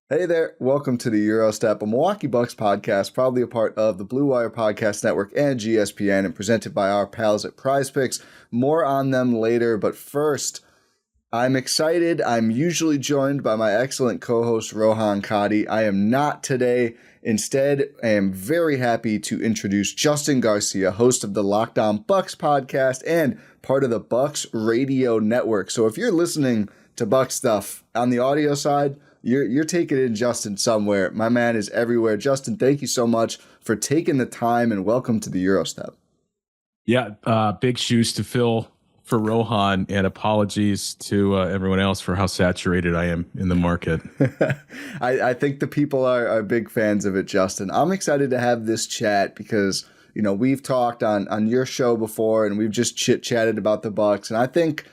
Hey there, welcome to the Eurostep, a Milwaukee Bucks podcast, probably a part of the Blue Wire Podcast Network and GSPN, and presented by our pals at Prize Picks. More on them later, but first, I'm excited. I'm usually joined by my excellent co-host, Rohan Kadi. I am not today. Instead, I am very happy to introduce Justin Garcia, host of the Locked On Bucks podcast and part of the Bucks Radio Network. So if you're listening to Bucks stuff on the audio side, you're taking in Justin somewhere. My man is everywhere. Justin, thank you so much for taking the time and welcome to the Eurostep. Yeah, big shoes to fill for Rohan, and apologies to everyone else for how saturated I am in the market. I think the people are big fans of it, Justin. I'm excited to have this chat because, we've talked on your show before and we've just chit-chatted about the Bucks, and I think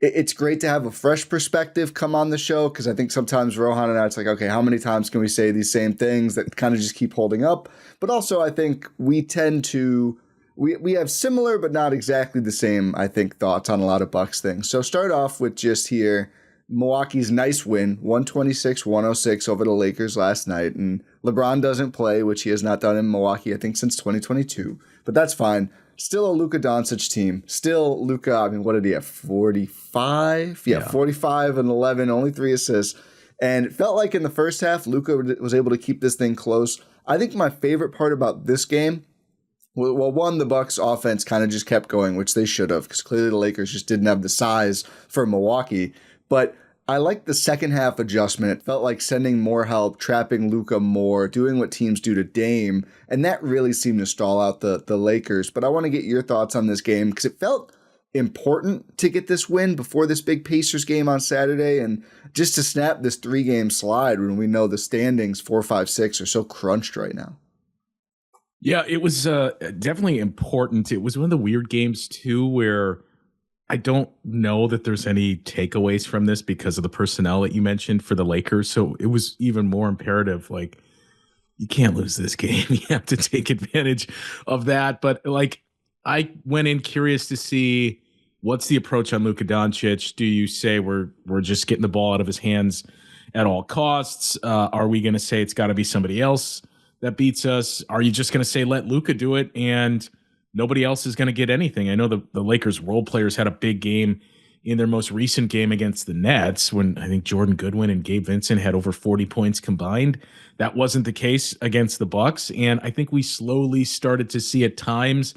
it's great to have a fresh perspective come on the show because I think sometimes Rohan and I, it's like, okay, how many times can we say these same things that kind of just keep holding up? But also I think we tend to, we have similar but not exactly the same, I think, thoughts on a lot of Bucks things. So start off with just here, Milwaukee's nice win, 126-106 over the Lakers last night. And LeBron doesn't play, which he has not done in Milwaukee, I think, since 2022. But that's fine. Still a Luka Doncic team. Still Luka, I mean, what did he have? 45? Yeah, 45 and 11, only 3 assists. And it felt like in the first half, Luka was able to keep this thing close. I think my favorite part about this game, well, one, the Bucks offense kind of just kept going, which they should have, because clearly the Lakers just didn't have the size for Milwaukee. But I like the second half adjustment. It felt like sending more help, trapping Luka more, doing what teams do to Dame, and that really seemed to stall out the Lakers. But I want to get your thoughts on this game because it felt important to get this win before this big Pacers game on Saturday, and just to snap this 3-game slide when we know the standings 4, 5, 6 are so crunched right now. Yeah, it was definitely important. It was one of the weird games too where I don't know that there's any takeaways from this because of the personnel that you mentioned for the Lakers. So it was even more imperative. Like, you can't lose this game. You have to take advantage of that. But like, I went in curious to see what's the approach on Luka Doncic. Do you say we're just getting the ball out of his hands at all costs? Are we going to say it's got to be somebody else that beats us? Are you just going to say let Luka do it and nobody else is going to get anything? I know the Lakers role players had a big game in their most recent game against the Nets when I think Jordan Goodwin and Gabe Vincent had over 40 points combined. That wasn't the case against the Bucks. And I think we slowly started to see at times,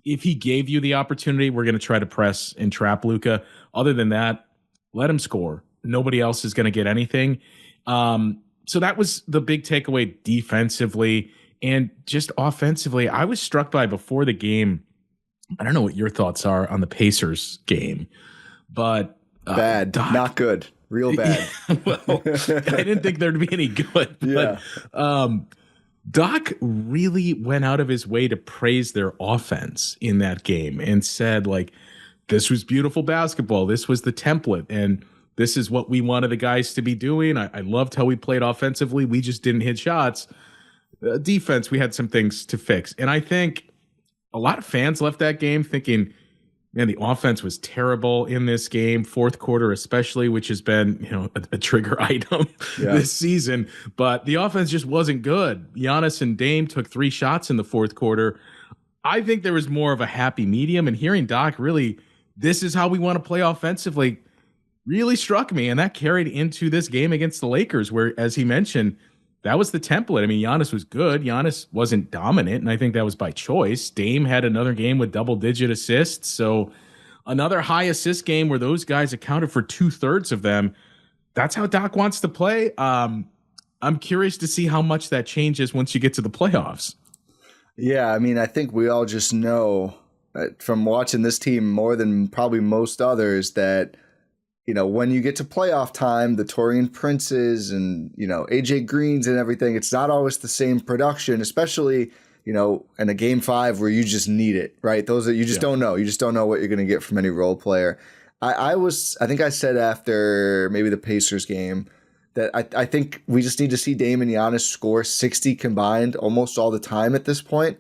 if he gave you the opportunity, we're going to try to press and trap Luka. Other than that, let him score. Nobody else is going to get anything. So that was the big takeaway defensively. And just offensively, I was struck by before the game. I don't know what your thoughts are on the Pacers game, but bad, Doc, not good, real bad. Well, I didn't think there'd be any good. But, Doc really went out of his way to praise their offense in that game and said, like, this was beautiful basketball. This was the template, and this is what we wanted the guys to be doing. I loved how we played offensively. We just didn't hit shots. Defense, we had some things to fix. And I think a lot of fans left that game thinking, man, the offense was terrible in this game, fourth quarter especially, which has been, a trigger item this season. But the offense just wasn't good. Giannis and Dame took 3 shots in the fourth quarter. I think there was more of a happy medium, and hearing Doc really, this is how we want to play offensively, really struck me. And that carried into this game against the Lakers, where, as he mentioned, that was the template. I mean, Giannis was good. Giannis wasn't dominant, and I think that was by choice. Dame had another game with double-digit assists, so another high assist game where those guys accounted for 2/3 of them. That's how Doc wants to play. I'm curious to see how much that changes once you get to the playoffs. Yeah, I mean, I think we all just know from watching this team more than probably most others that when you get to playoff time, the Taurean Princes and, AJ Greens and everything, it's not always the same production, especially, in a game 5 where you just need it, right? Those that you just don't know. You just don't know what you're going to get from any role player. I think I said after maybe the Pacers game that I think we just need to see Dame and Giannis score 60 combined almost all the time at this point.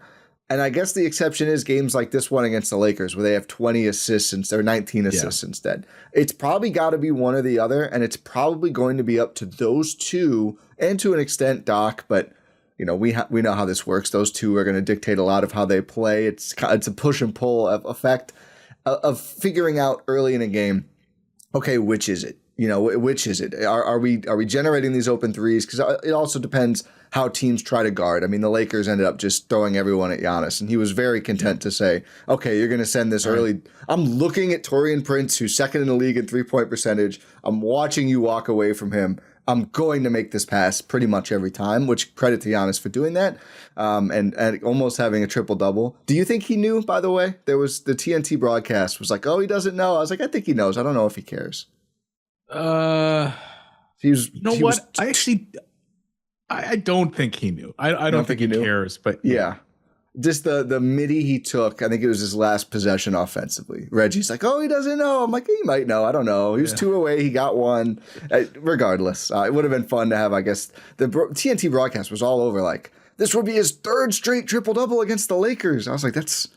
And I guess the exception is games like this one against the Lakers where they have 20 assists or 19 assists instead. It's probably got to be one or the other, and it's probably going to be up to those two and to an extent Doc, but we know how this works. Those two are going to dictate a lot of how they play. It's a push and pull effect of figuring out early in a game, okay, which is it? Which is it? Are we generating these open threes? Because it also depends how teams try to guard. I mean, the Lakers ended up just throwing everyone at Giannis, and he was very content to say, okay, you're going to send this early. I'm looking at Taurean Prince, who's second in the league in three-point percentage. I'm watching you walk away from him. I'm going to make this pass pretty much every time, which credit to Giannis for doing that, and almost having a triple-double. Do you think he knew, by the way? There was the TNT broadcast was like, oh, he doesn't know. I was like, I think he knows. I don't know if he cares. I don't think he knew. I don't think he cares, but yeah. Just the midi he took, I think it was his last possession offensively. Reggie's like, oh, he doesn't know. I'm like, he might know. I don't know. He was 2 away. He got 1. Regardless, it would have been fun to have, I guess, the TNT broadcast was all over like, this would be his 3rd straight triple-double against the Lakers. I was like, that's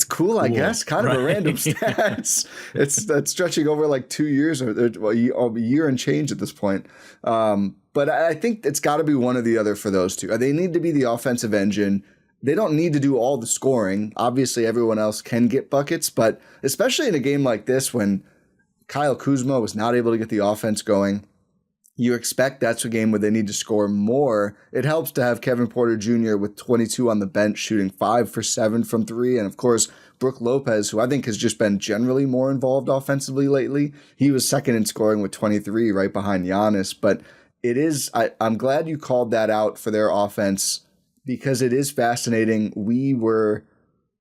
cool, I guess. Kind of a random stats. That's stretching over like 2 years or a year and change at this point. But I think it's got to be one or the other for those two. They need to be the offensive engine. They don't need to do all the scoring. Obviously, everyone else can get buckets, but especially in a game like this when Kyle Kuzma was not able to get the offense going, you expect that's a game where they need to score more. It helps to have Kevin Porter Jr. with 22 on the bench, shooting 5 for 7 from 3. And of course, Brook Lopez, who I think has just been generally more involved offensively lately. He was second in scoring with 23 right behind Giannis. But I'm glad you called that out for their offense because it is fascinating. We were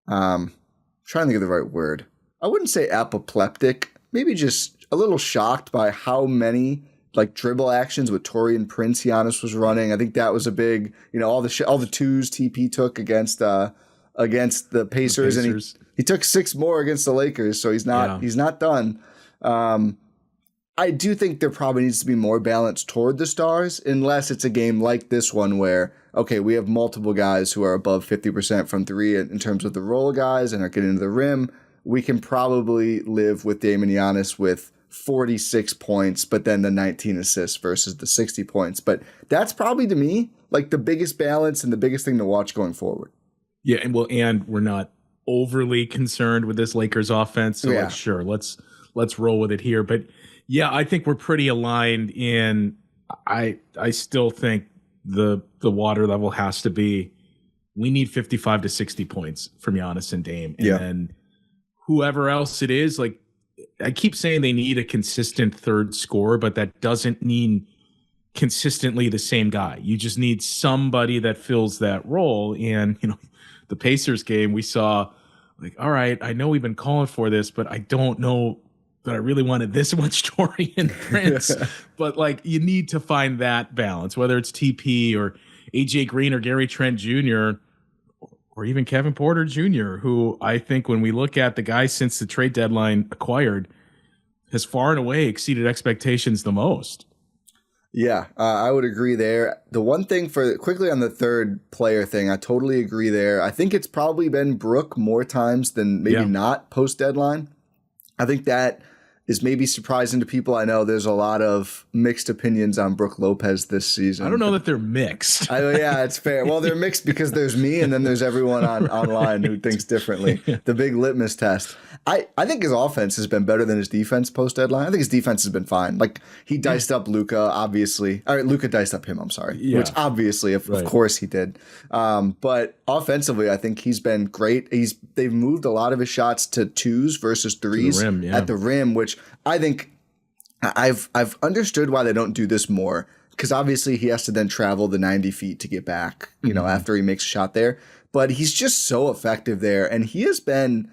trying to think of the right word. I wouldn't say apoplectic, maybe just a little shocked by how many like dribble actions with Taurean Prince Giannis was running. I think that was a big, all the twos TP took against the Pacers. And he took 6 more against the Lakers, so he's not done. I do think there probably needs to be more balance toward the stars, unless it's a game like this one where, okay, we have multiple guys who are above 50% from 3 in terms of the role guys and are getting to the rim. We can probably live with Dame and Giannis with 46 points, but then the 19 assists versus the 60 points. But that's probably, to me, like the biggest balance and the biggest thing to watch going forward. Yeah, and we're not overly concerned with this Lakers offense, so let's roll with it here. But yeah, I think we're pretty aligned in. I still think the water level has to be. We need 55 to 60 points from Giannis and Dame, and then whoever else it is, like. I keep saying they need a consistent third scorer, but that doesn't mean consistently the same guy. You just need somebody that fills that role. And, the Pacers game, we saw like, all right, I know we've been calling for this, but I don't know that I really wanted this much Taurean Prince. But like, you need to find that balance, whether it's TP or AJ Green or Gary Trent Jr., or even Kevin Porter Jr., who I think when we look at the guy since the trade deadline acquired, has far and away exceeded expectations the most. Yeah, I would agree there. The one thing quickly on the third player thing, I totally agree there. I think it's probably been Brook more times than maybe not post-deadline. I think that is maybe surprising to people. I know there's a lot of mixed opinions on Brook Lopez this season. I don't know that they're mixed. Yeah, it's fair. Well, they're mixed because there's me and then there's everyone online who thinks differently. The big litmus test. I think his offense has been better than his defense post-deadline. I think his defense has been fine. Like, he diced up Luka, obviously. All right, Luka diced up him, I'm sorry. Yeah. Which obviously, of course he did. But offensively, I think he's been great. They've moved a lot of his shots to 2s versus 3s at the rim, which I think I've understood why they don't do this more, because obviously he has to then travel the 90 feet to get back, after he makes a shot there. But he's just so effective there, and he has been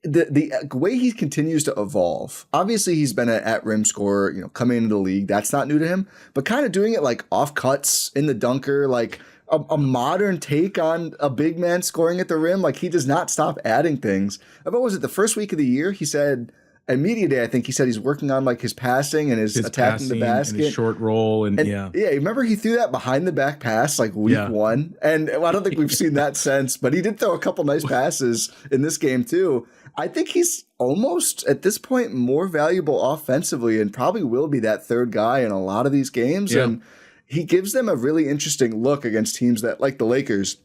the way he continues to evolve. Obviously, he's been an at-rim scorer, coming into the league. That's not new to him, but kind of doing it like off cuts in the dunker, like a modern take on a big man scoring at the rim. Like, he does not stop adding things. What was it, the first week of the year? He said And media day, I think he said he's working on like his passing and his attacking the basket and his short roll. And yeah, remember he threw that behind the back pass like week 1, and I don't think we've seen that since. But he did throw a couple nice passes in this game too. I think he's almost at this point more valuable offensively, and probably will be that third guy in a lot of these games. Yeah. And he gives them a really interesting look against teams that, like the Lakers,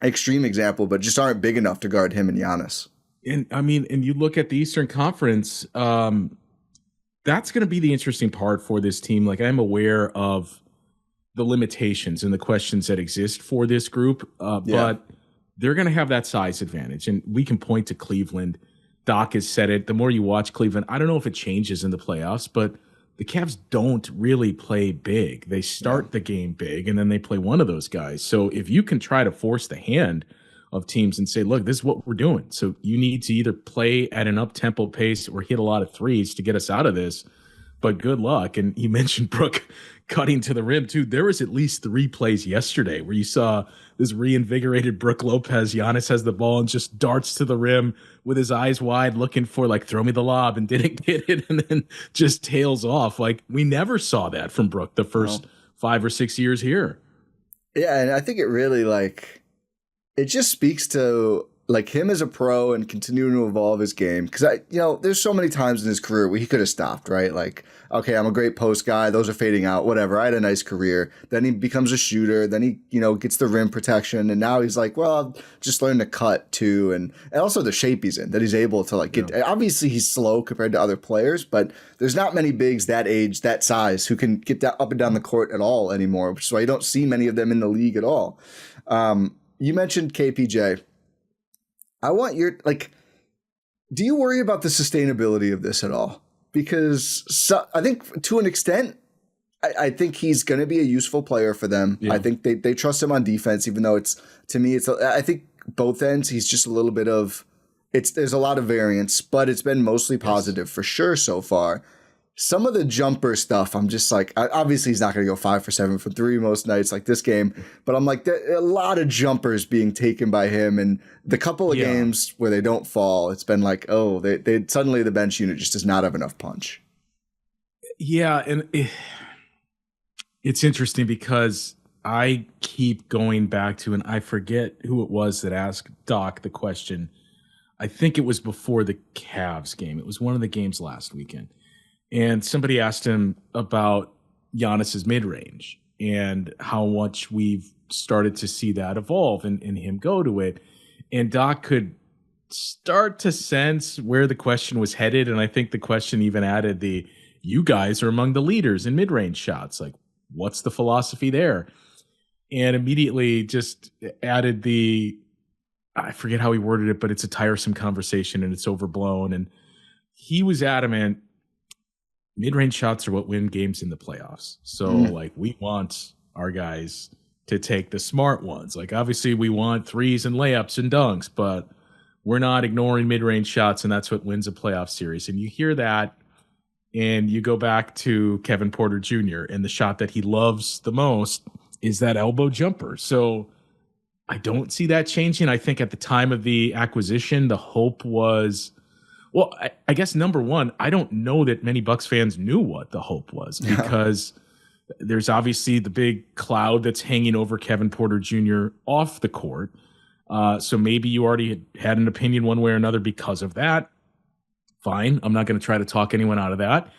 extreme example, but just aren't big enough to guard him and Giannis. And I mean, and you look at the Eastern Conference, that's going to be the interesting part for this team. Like, I'm aware of the limitations and the questions that exist for this group, but they're going to have that size advantage. And we can point to Cleveland. Doc has said it. The more you watch Cleveland, I don't know if it changes in the playoffs, but the Cavs don't really play big. They start the game big, and then they play one of those guys. So if you can try to force the hand of teams and say, look, this is what we're doing. So you need to either play at an up-tempo pace or hit a lot of threes to get us out of this. But good luck. And you mentioned Brook cutting to the rim, too. There was at least 3 plays yesterday where you saw this reinvigorated Brook Lopez. Giannis has the ball and just darts to the rim with his eyes wide, looking for, like, throw me the lob, and didn't get it, and then just tails off. Like, we never saw that from Brook the first 5 or 6 years here. Yeah, and I think it really, like, it just speaks to like him as a pro and continuing to evolve his game. Because there's so many times in his career where he could have stopped, right? Like, okay, I'm a great post guy. Those are fading out. Whatever. I had a nice career. Then he becomes a shooter. Then he, gets the rim protection. And now he's like, well, I'll just learn to cut too. And also the shape he's in, that he's able to like get. Obviously, he's slow compared to other players, but there's not many bigs that age, that size, who can get that up and down the court at all anymore, which is why you don't see many of them in the league at all. You mentioned KPJ. I want your, do you worry about the sustainability of this at all? Because I think to an extent, I think he's going to be a useful player for them. Yeah. I think they trust him on defense, even though I think both ends, he's just a little bit of, there's a lot of variance, but it's been mostly positive for sure so far. Some of the jumper stuff, I'm just like, obviously he's not going to go 5 for 7 from 3 most nights like this game, but I'm like, there are a lot of jumpers being taken by him, and the couple of games where they don't fall, it's been like, oh, they suddenly the bench unit just does not have enough punch. Yeah, and it's interesting because I keep going back to, and I forget who it was that asked Doc the question. I think it was before the Cavs game. It was one of the games last weekend. And somebody asked him about Giannis's mid-range and how much we've started to see that evolve and him go to it. And Doc could start to sense where the question was headed. And I think the question even added you guys are among the leaders in mid-range shots. Like, what's the philosophy there? And immediately just added I forget how he worded it, but it's a tiresome conversation and it's overblown. And he was adamant, mid-range shots are what win games in the playoffs. So, we want our guys to take the smart ones. Like, obviously, we want threes and layups and dunks, but we're not ignoring mid-range shots, and that's what wins a playoff series. And you hear that, and you go back to Kevin Porter Jr., and the shot that he loves the most is that elbow jumper. So I don't see that changing. I think at the time of the acquisition, the hope was, well, I guess number one, I don't know that many Bucks fans knew what the hope was, because there's obviously the big cloud that's hanging over Kevin Porter Jr. off the court. So maybe you already had an opinion one way or another because of that. Fine. I'm not going to try to talk anyone out of that.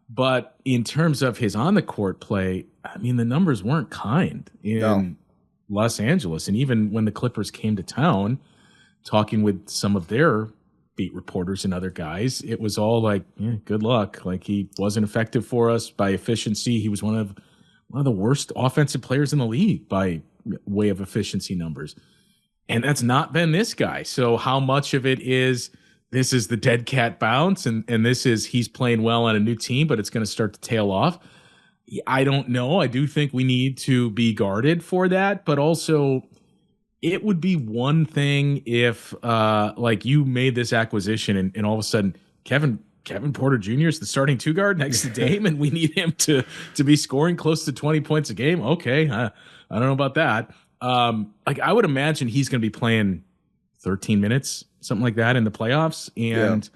But in terms of his on the court play, I mean, the numbers weren't kind in Los Angeles. And even when the Clippers came to town, talking with some of their beat reporters and other guys, it was all like, good luck. Like, he wasn't effective for us by efficiency. He was one of the worst offensive players in the league by way of efficiency numbers. And that's not been this guy. So how much of it is this is the dead cat bounce and this is he's playing well on a new team, but it's going to start to tail off? I don't know. I do think we need to be guarded for that, but also it would be one thing if you made this acquisition and all of a sudden Kevin Porter Jr. is the starting 2 guard next to Dame, and we need him to be scoring close to 20 points a game. Okay, I don't know about that. I would imagine he's going to be playing 13 minutes, something like that, in the playoffs. And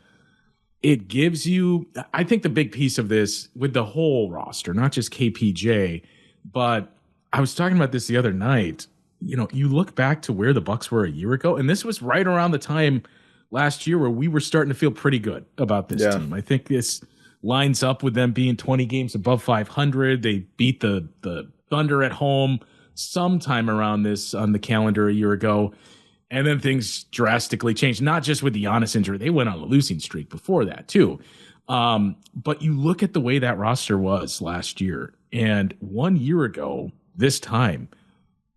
it gives you, I think the big piece of this with the whole roster, not just KPJ, but I was talking about this the other night. You know, you look back to where the Bucks were a year ago, and this was right around the time last year where we were starting to feel pretty good about this team. I think this lines up with them being 20 games above 500. They beat the Thunder at home sometime around this on the calendar a year ago. And then things drastically changed, not just with the Giannis injury. They went on a losing streak before that, too. But you look at the way that roster was last year, and 1 year ago, this time,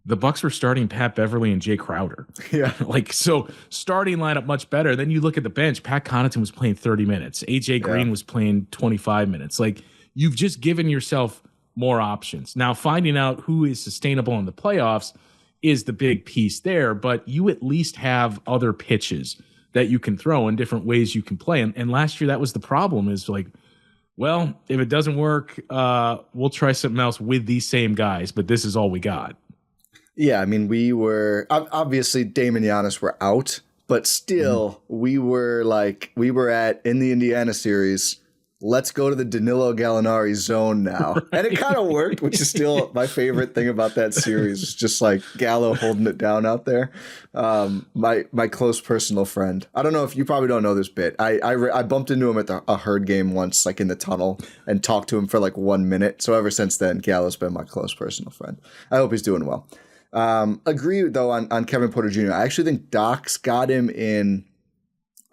the Bucks were starting Pat Beverly and Jay Crowder. Yeah. So starting lineup much better. Then you look at the bench, Pat Connaughton was playing 30 minutes. AJ Green was playing 25 minutes. Like, you've just given yourself more options. Now, finding out who is sustainable in the playoffs is the big piece there, but you at least have other pitches that you can throw in different ways you can play. And last year, that was the problem, is like, well, if it doesn't work, we'll try something else with these same guys, but this is all we got. Yeah, I mean, we were obviously Dame and Giannis were out, but still we were in the Indiana series. Let's go to the Danilo Gallinari zone now. And it kind of worked, which is still my favorite thing about that series. It's just like Gallo holding it down out there. My close personal friend. I don't know if you probably don't know this bit. I bumped into him at a Herd game once, like in the tunnel, and talked to him for like 1 minute. So ever since then, Gallo's been my close personal friend. I hope he's doing well. Agree, though, on Kevin Porter Jr. I actually think Doc's got him in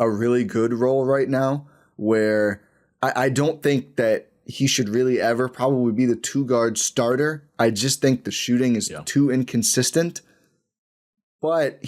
a really good role right now, where I don't think that he should really ever probably be the 2-guard starter. I just think the shooting is too inconsistent. But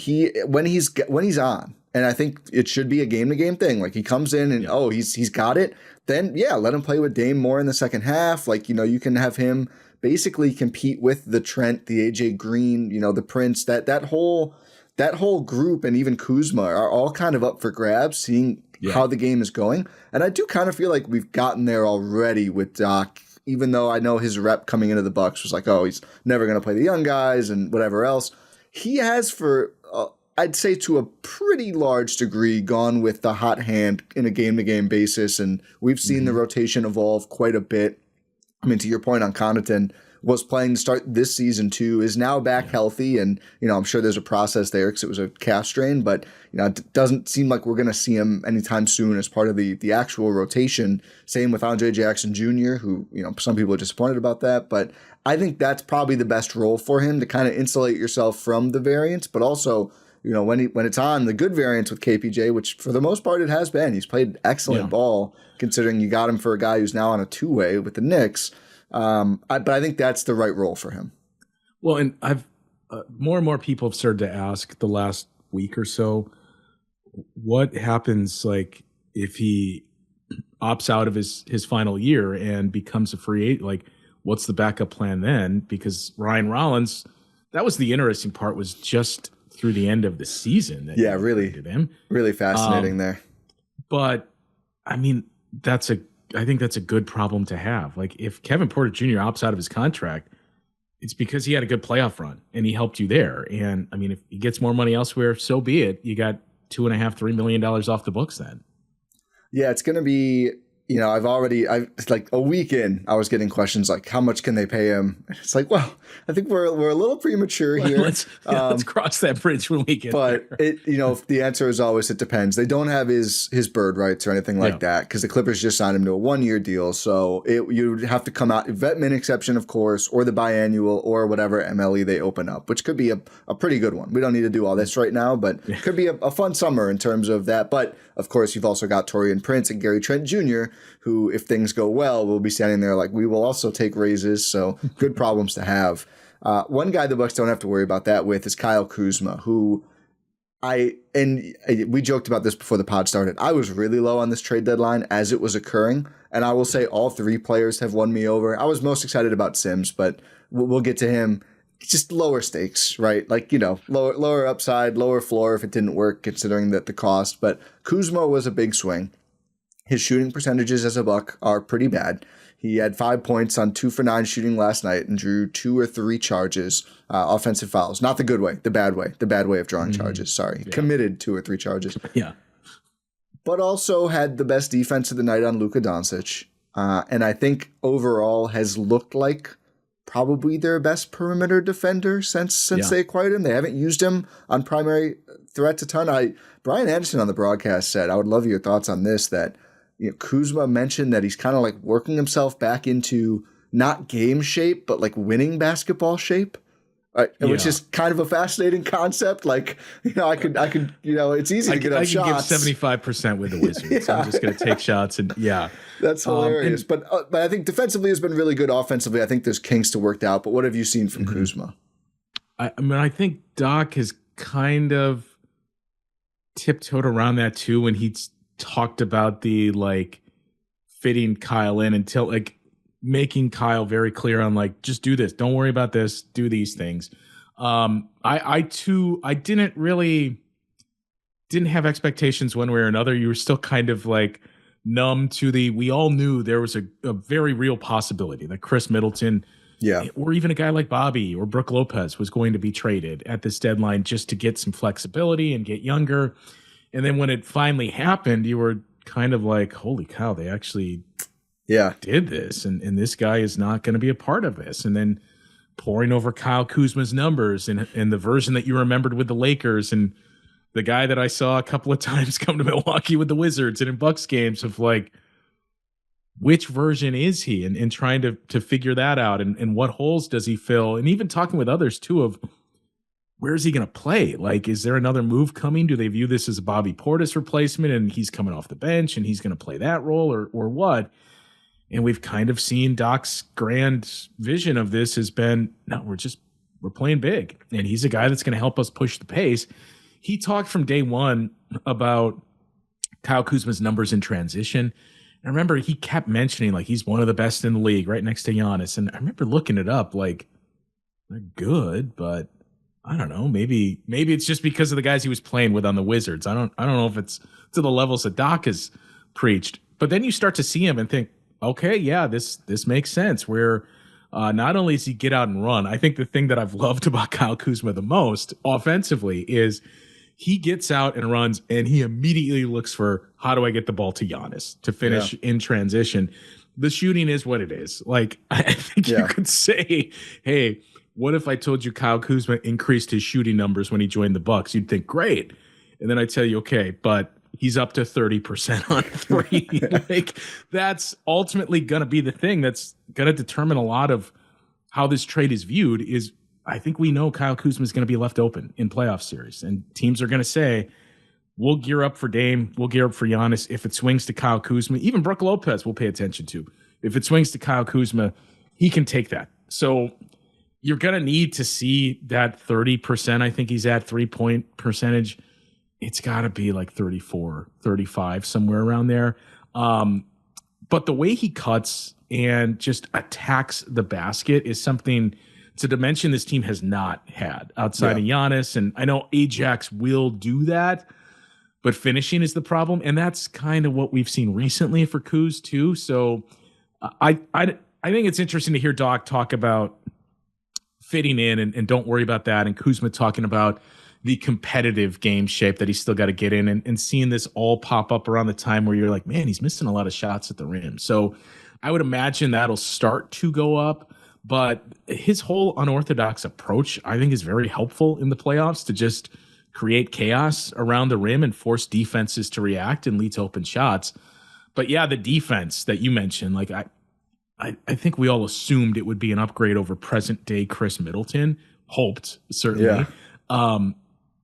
when he's on, and I think it should be a game-to-game thing. Like, he comes in and he's got it. Then let him play with Dame more in the second half. Like, you can have him basically compete with the Trent, the AJ Green, the Prince, that whole group, and even Kuzma are all kind of up for grabs, seeing how the game is going. And I do kind of feel like we've gotten there already with Doc, even though I know his rep coming into the Bucks was like, he's never going to play the young guys and whatever else. He has, for I'd say to a pretty large degree, gone with the hot hand in a game-to-game basis, and we've seen the rotation evolve quite a bit. I mean, to your point on Connaughton, was playing to start this season too, is now back healthy, and I'm sure there's a process there because it was a calf strain, but it doesn't seem like we're going to see him anytime soon as part of the actual rotation. Same with Andre Jackson Jr., who some people are disappointed about that, but I think that's probably the best role for him, to kind of insulate yourself from the variance, but also when it's on the good variance with KPJ, which for the most part it has been. He's played excellent ball, considering you got him for a guy who's now on a 2-way with the Knicks. But I think that's the right role for him. Well, and I've more and more people have started to ask the last week or so, what happens like if he opts out of his final year and becomes a free agent? Like, what's the backup plan then? Because Ryan Rollins, that was the interesting part, was just through the end of the season. That really fascinating there. But I mean, I think that's a good problem to have. Like, if Kevin Porter Jr. opts out of his contract, it's because he had a good playoff run and he helped you there. And I mean, if he gets more money elsewhere, so be it. You got $2.5-3 million off the books then. Yeah, it's going to be, it's like a week in, I was getting questions like, how much can they pay him? It's like, well, I think we're a little premature here. Let's cross that bridge when we get there. But the answer is always, it depends. They don't have his bird rights or anything like that, because the Clippers just signed him to a 1-year deal. So you'd have to come out, vetment exception, of course, or the biannual, or whatever MLE they open up, which could be a pretty good one. We don't need to do all this right now, but it could be a fun summer in terms of that. But of course, you've also got Taurean Prince and Gary Trent Jr., who, if things go well, will be standing there like, we will also take raises. So good problems to have. One guy the Bucks don't have to worry about that with is Kyle Kuzma, who we joked about this before the pod started. I was really low on this trade deadline as it was occurring, and I will say all 3 players have won me over. I was most excited about Sims, but we'll get to him. Just lower stakes, right? Like, lower upside, lower floor if it didn't work, considering that the cost. But Kuzma was a big swing. His shooting percentages as a Buck are pretty bad. He had 5 points on 2 for 9 shooting last night and drew 2 or 3 charges, offensive fouls. Not the good way, the bad way of drawing charges. Sorry, committed 2 or 3 charges. Yeah. but also had the best defense of the night on Luka Doncic. And I think overall has looked like probably their best perimeter defender since they acquired him. They haven't used him on primary threats a ton. Brian Anderson on the broadcast said, I would love your thoughts on this, that Kuzma mentioned that he's kind of like working himself back into not game shape, but like winning basketball shape. Which is kind of a fascinating concept. Like, I could, it's easy to get up shots. I can give 75% with the Wizards. I'm just going to take shots and That's hilarious. But I think defensively has been really good. Offensively, I think there's kinks to work out. But what have you seen from Kuzma? I mean, I think Doc has kind of tiptoed around that too when he's talked about the fitting Kyle in until making Kyle very clear on just do this. Don't worry about this. Do these things. I didn't have expectations one way or another. You were still kind of numb to we all knew there was a very real possibility that Chris Middleton, or even a guy like Bobby or Brook Lopez was going to be traded at this deadline just to get some flexibility and get younger. And then when it finally happened, you were kind of like, holy cow, they actually did this, and this guy is not going to be a part of this. And then pouring over Kyle Kuzma's numbers and the version that you remembered with the Lakers and the guy that I saw a couple of times come to Milwaukee with the Wizards and in Bucks games of which version is he, and trying to figure that out, and what holes does he fill, and even talking with others too of where's he going to play? Is there another move coming? Do they view this as a Bobby Portis replacement and he's coming off the bench and he's going to play that role or what? And we've kind of seen Doc's grand vision of this has been, no, we're playing big. And he's a guy that's going to help us push the pace. He talked from day one about Kyle Kuzma's numbers in transition. And I remember he kept mentioning he's one of the best in the league right next to Giannis. And I remember looking it up, they're good, but I don't know. Maybe it's just because of the guys he was playing with on the Wizards. I don't know if it's to the levels that Doc has preached. But then you start to see him and think, okay, yeah, this makes sense. Where not only does he get out and run, I think the thing that I've loved about Kyle Kuzma the most offensively is he gets out and runs, and he immediately looks for, how do I get the ball to Giannis to finish in transition? The shooting is what it is. I think you could say, hey, what if I told you Kyle Kuzma increased his shooting numbers when he joined the Bucks? You'd think, great. And then I tell you, okay, but he's up to 30% on three. That's ultimately going to be the thing that's going to determine a lot of how this trade is viewed. Is I think we know Kyle Kuzma is going to be left open in playoff series, and teams are going to say, we'll gear up for Dame, we'll gear up for Giannis. If it swings to Kyle Kuzma, even Brook Lopez we'll pay attention to. If it swings to Kyle Kuzma, he can take that. So you're going to need to see that 30%. I think he's at 3-point percentage. It's got to be 34, 35, somewhere around there. But the way he cuts and just attacks the basket is something, it's a dimension this team has not had outside of Giannis. And I know Ajax will do that, but finishing is the problem. And that's kind of what we've seen recently for Kuz too. So I think it's interesting to hear Doc talk about fitting in and don't worry about that. And Kuzma talking about the competitive game shape that he's still got to get in, and seeing this all pop up around the time where you're like, man, he's missing a lot of shots at the rim. So I would imagine that'll start to go up, but his whole unorthodox approach, I think, is very helpful in the playoffs to just create chaos around the rim and force defenses to react and lead to open shots. But yeah, the defense that you mentioned, I think we all assumed it would be an upgrade over present day Chris Middleton, hoped certainly.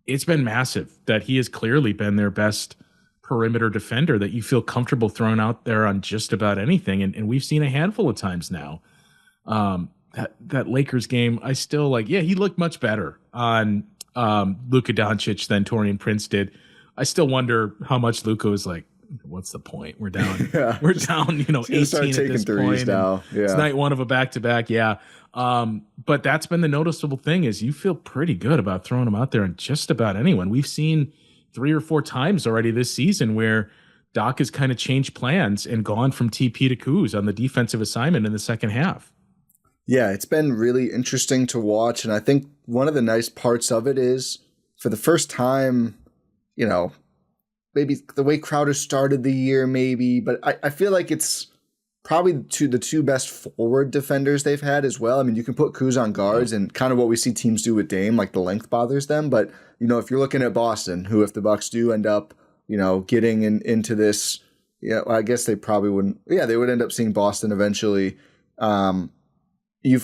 It's been massive that he has clearly been their best perimeter defender that you feel comfortable throwing out there on just about anything. And we've seen a handful of times now. That Lakers game, I still he looked much better on Luka Doncic than Taurean Prince did. I still wonder how much Luka was what's the point? We're down, we're down, 18 at this point. Now. Yeah. It's night one of a back-to-back. Yeah. But that's been the noticeable thing is you feel pretty good about throwing them out there on just about anyone. We've seen 3 or 4 times already this season where Doc has kind of changed plans and gone from TP to Kuz on the defensive assignment in the second half. Yeah, it's been really interesting to watch. And I think one of the nice parts of it is for the first time, maybe the way Crowder started the year, maybe, but I feel like it's probably the two best forward defenders they've had as well. I mean, you can put Kuz on guards and kind of what we see teams do with Dame, like the length bothers them. But, if you're looking at Boston, who if the Bucks do end up, getting into this, I guess they probably wouldn't. Yeah, they would end up seeing Boston eventually. You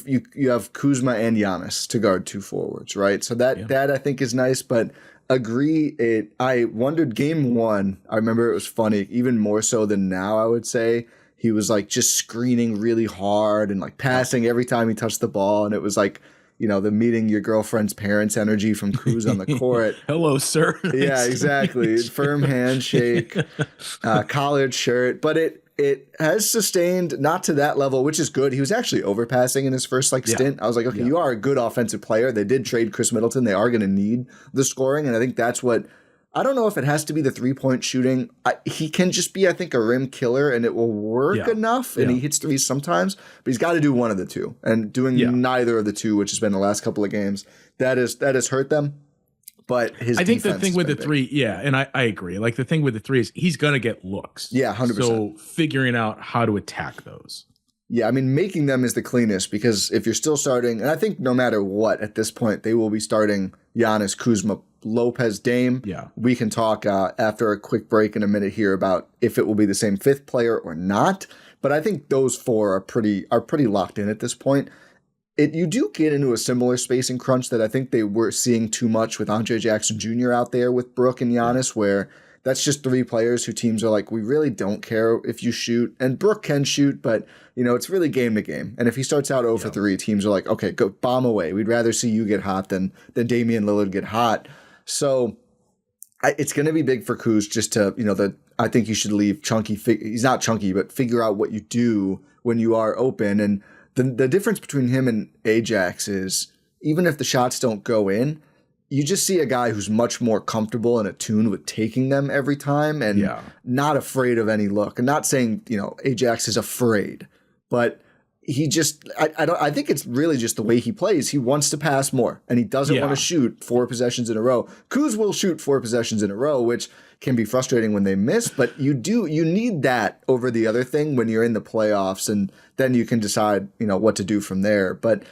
have Kuzma and Giannis to guard two forwards, right? So that I think is nice, but agree. I wondered game one. I remember it was funny, even more so than now, I would say. He was like just screening really hard and like passing every time he touched the ball. And it was like, the meeting your girlfriend's parents energy from Kuz on the court. Hello, sir. Yeah, exactly. Firm handshake, collared shirt. But it has sustained, not to that level, which is good. He was actually overpassing in his first stint. I was like, okay, you are a good offensive player. They did trade Chris Middleton. They are going to need the scoring. And I think that's what, I don't know if it has to be the 3-point shooting. He can just be, I think, a rim killer, and it will work enough. And he hits threes sometimes, but he's got to do one of the two. And doing neither of the two, which has been the last couple of games, that has hurt them. But I think the thing with the three, and I agree. Like the thing with the three is he's gonna get looks. Yeah, 100%. So figuring out how to attack those. Yeah, I mean, making them is the cleanest, because if you're still starting, and I think no matter what at this point, they will be starting Giannis, Kuzma, Lopez, Dame. Yeah. We can talk after a quick break in a minute here about if it will be the same fifth player or not. But I think those four are pretty locked in at this point. You do get into a similar spacing crunch that I think they were seeing too much with Andre Jackson Jr. out there with Brook and Giannis, where that's just three players who teams are like, we really don't care if you shoot. And Brook can shoot, but it's really game to game. And if he starts out 0 for 3, teams are like, okay, go bomb away. We'd rather see you get hot than Damian Lillard get hot. So it's going to be big for Kuz just to, I think you should leave chunky. He's not chunky, but figure out what you do when you are open. And the difference between him and Ajax is even if the shots don't go in, you just see a guy who's much more comfortable and attuned with taking them every time and not afraid of any look. I'm not saying, Ajax is afraid, but he just, I think it's really just the way he plays. He wants to pass more and he doesn't want to shoot 4 possessions in a row. Kuz will shoot 4 possessions in a row, which can be frustrating when they miss, but you need that over the other thing when you're in the playoffs, and then you can decide, what to do from there. But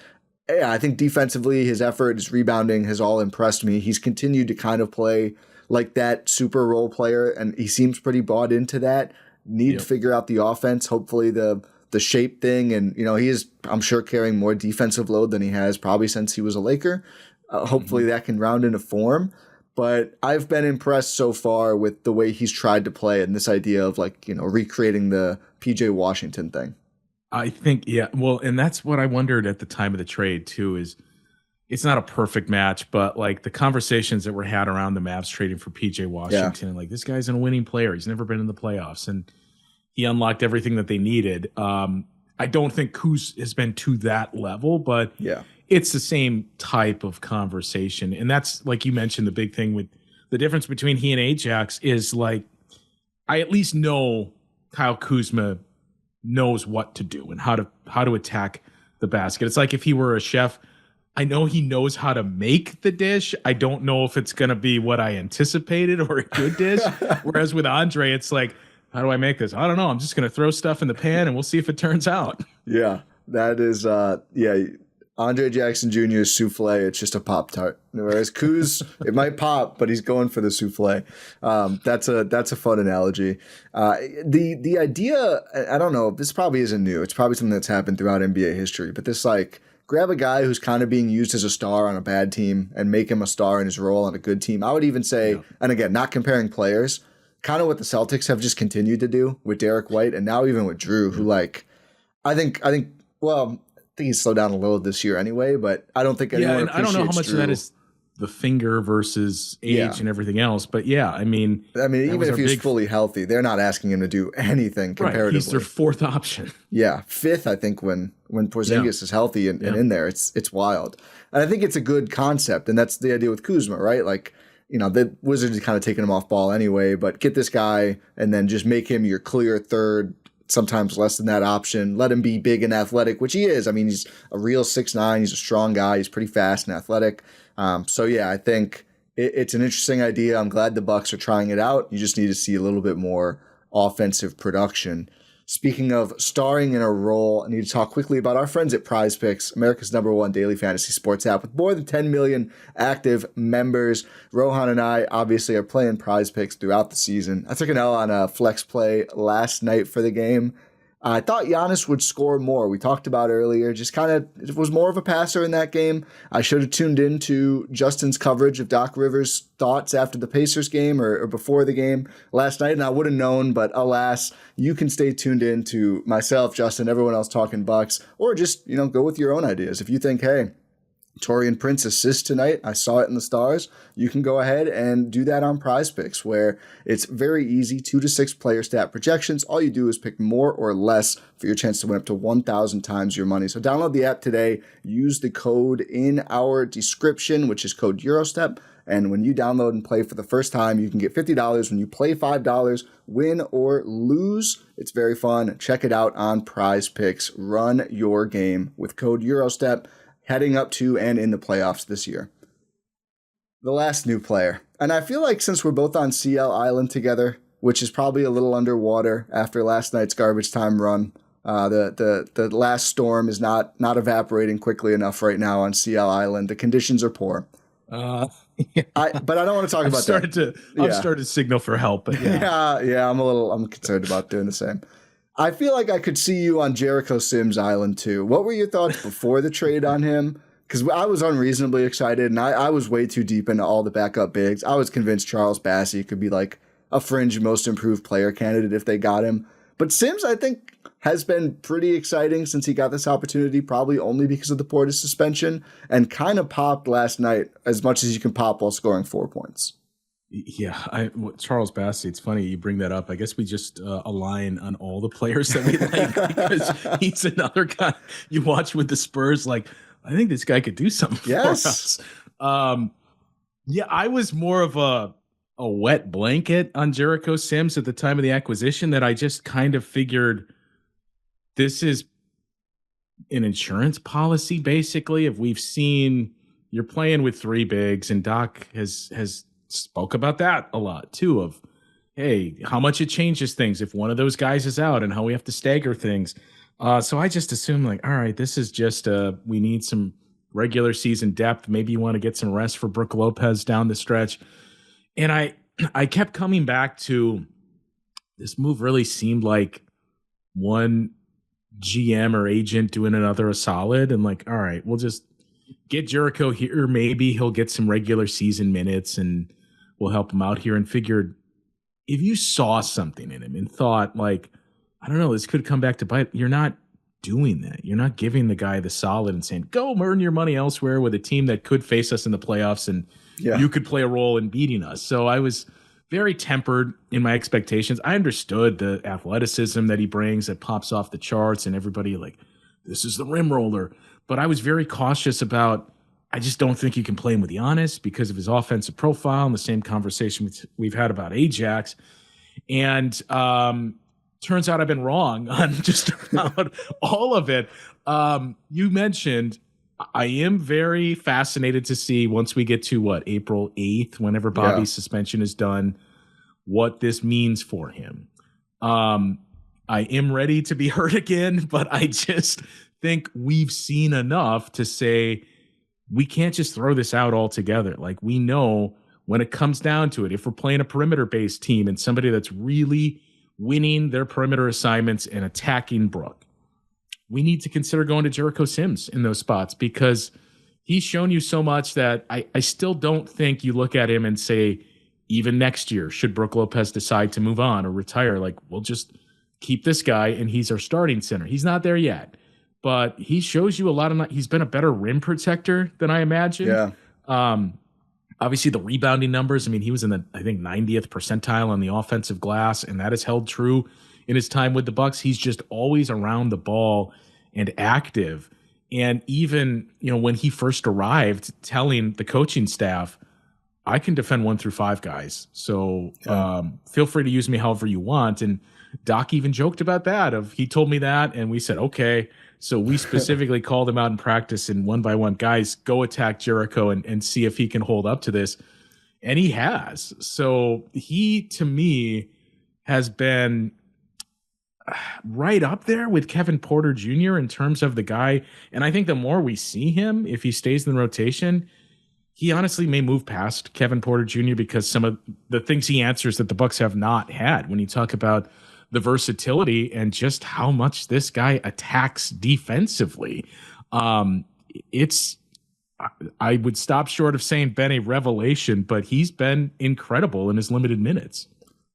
yeah, I think defensively, his effort, his rebounding has all impressed me. He's continued to kind of play like that super role player, and he seems pretty bought into that. Need to figure out the offense, hopefully the shape thing, and he is, I'm sure, carrying more defensive load than he has probably since he was a Laker. Hopefully that can round into form. But I've been impressed so far with the way he's tried to play and this idea of recreating the PJ Washington thing. I think, well, and that's what I wondered at the time of the trade too, is it's not a perfect match, but the conversations that were had around the Mavs trading for PJ Washington, this guy's a winning player. He's never been in the playoffs and he unlocked everything that they needed. I don't think Kuz has been to that level, but it's the same type of conversation. And that's, like you mentioned, the big thing with the difference between he and Ajax is I at least know Kyle Kuzma knows what to do and how to attack the basket. It's like if he were a chef, I know he knows how to make the dish. I don't know if it's going to be what I anticipated or a good dish. Whereas with Andre, it's like, how do I make this? I don't know. I'm just going to throw stuff in the pan and we'll see if it turns out. Yeah, that is, Andre Jackson Jr.'s souffle, it's just a Pop-Tart. Whereas Kuz, it might pop, but he's going for the souffle. That's a fun analogy. The idea, I don't know, this probably isn't new. It's probably something that's happened throughout NBA history, but this grab a guy who's kind of being used as a star on a bad team and make him a star in his role on a good team. I would even say, and again, not comparing players, kind of what the Celtics have just continued to do with Derek White and now even with Drew, who I think he's slowed down a little this year anyway, but I don't think anyone and I don't know how much of that is the finger versus age and everything else. But I mean, even if he's fully healthy, they're not asking him to do anything comparatively. Right. He's their 4th option. Yeah, 5th, I think, when Porzingis is healthy and in there, it's wild. And I think it's a good concept, and that's the idea with Kuzma, right? The Wizards are kind of taking him off ball anyway, but get this guy and then just make him your clear 3rd, sometimes less than that option. Let him be big and athletic, which he is. I mean, he's a real 6'9". He's a strong guy. He's pretty fast and athletic. I think It's an interesting idea. I'm glad the Bucks are trying it out. You just need to see a little bit more offensive production. Speaking of starring in a role, I need to talk quickly about our friends at Prize Picks, America's #1 daily fantasy sports app with more than 10 million active members. Rohan and I obviously are playing Prize Picks throughout the season. I took an L on a flex play last night for the game. I thought Giannis would score more. We talked about earlier, just kind of it was more of a passer in that game. I should have tuned into Justin's coverage of Doc Rivers' thoughts after the Pacers game or before the game last night, and I would have known, but alas, you can stay tuned in to myself, Justin, everyone else talking Bucks, or just, go with your own ideas. If you think, hey, Taurean Prince assist tonight, I saw it in the stars, you can go ahead and do that on Prize Picks, where it's very easy, 2 to 6 player stat projections. All you do is pick more or less for your chance to win up to 1,000 times your money. So download the app today, use the code in our description, which is code EUROSTEP, and when you download and play for the first time, you can get $50 when you play $5, win or lose. It's very fun. Check it out on Prize Picks. Run your game with code EUROSTEP, heading up to and in the playoffs this year. The last new player. And I feel like since we're both on CL Island together, which is probably a little underwater after last night's garbage time run, the last storm is not evaporating quickly enough right now on CL Island. The conditions are poor. Yeah. But I don't want to talk about that. I've started to signal for help. But yeah, I'm concerned about doing the same. I feel like I could see you on Jericho Sims Island too. What were your thoughts before the trade on him? Because I was unreasonably excited, and I was way too deep into all the backup bigs. I was convinced Charles Bassey could be like a fringe most improved player candidate if they got him. But Sims, I think, has been pretty exciting since he got this opportunity, probably only because of the Portis suspension, and kind of popped last night as much as you can pop while scoring 4 points. Yeah, Charles Bassey, it's funny you bring that up. I guess we just align on all the players that we like because he's another guy you watch with the Spurs. Like, I think this guy could do something for us. Yeah, I was more of a wet blanket on Jericho Sims at the time of the acquisition that I just kind of figured this is an insurance policy, basically. If we've seen you're playing with 3 bigs, and Doc has spoke about that a lot too, of hey, how much it changes things if one of those guys is out and how we have to stagger things. So I just assume like, all right, this is just we need some regular season depth. Maybe you want to get some rest for Brook Lopez down the stretch. And I kept coming back to this move really seemed like one GM or agent doing another a solid, and like, all right, we'll just get Jericho here. Maybe he'll get some regular season minutes and we'll help him out here. And figured if you saw something in him and thought like, I don't know, this could come back to bite, you're not doing that. You're not giving the guy the solid and saying, go earn your money elsewhere with a team that could face us in the playoffs and you could play a role in beating us. So I was very tempered in my expectations. I understood the athleticism that he brings that pops off the charts and everybody like, this is the rim roller. But I was very cautious about, I just don't think you can play him with Giannis because of his offensive profile, and the same conversation we've had about Ajax. And turns out I've been wrong on just about all of it. You mentioned I am very fascinated to see once we get to April 8th, whenever Bobby's suspension is done, what this means for him. I am ready to be hurt again, but I just think we've seen enough to say we can't just throw this out altogether. Like, we know when it comes down to it, if we're playing a perimeter-based team and somebody that's really winning their perimeter assignments and attacking Brook, we need to consider going to Jericho Sims in those spots because he's shown you so much that I still don't think you look at him and say, even next year, should Brook Lopez decide to move on or retire, like, we'll just keep this guy and he's our starting center. He's not there yet, but he shows you a lot of, he's been a better rim protector than I imagined. Yeah. Obviously the rebounding numbers, I mean, he was in the, I think, 90th percentile on the offensive glass, and that has held true in his time with the Bucks. He's just always around the ball and active. And even, when he first arrived, telling the coaching staff, I can defend 1 through 5 guys. So feel free to use me however you want. And Doc even joked about that. He told me that, and we said, okay. So we specifically called him out in practice, and 1 by 1, guys, go attack Jericho and see if he can hold up to this. And he has. So he, to me, has been right up there with Kevin Porter Jr. in terms of the guy. And I think the more we see him, if he stays in the rotation, he honestly may move past Kevin Porter Jr. because some of the things he answers that the Bucks have not had when you talk about the versatility and just how much this guy attacks defensively. I would stop short of saying been a revelation, but he's been incredible in his limited minutes.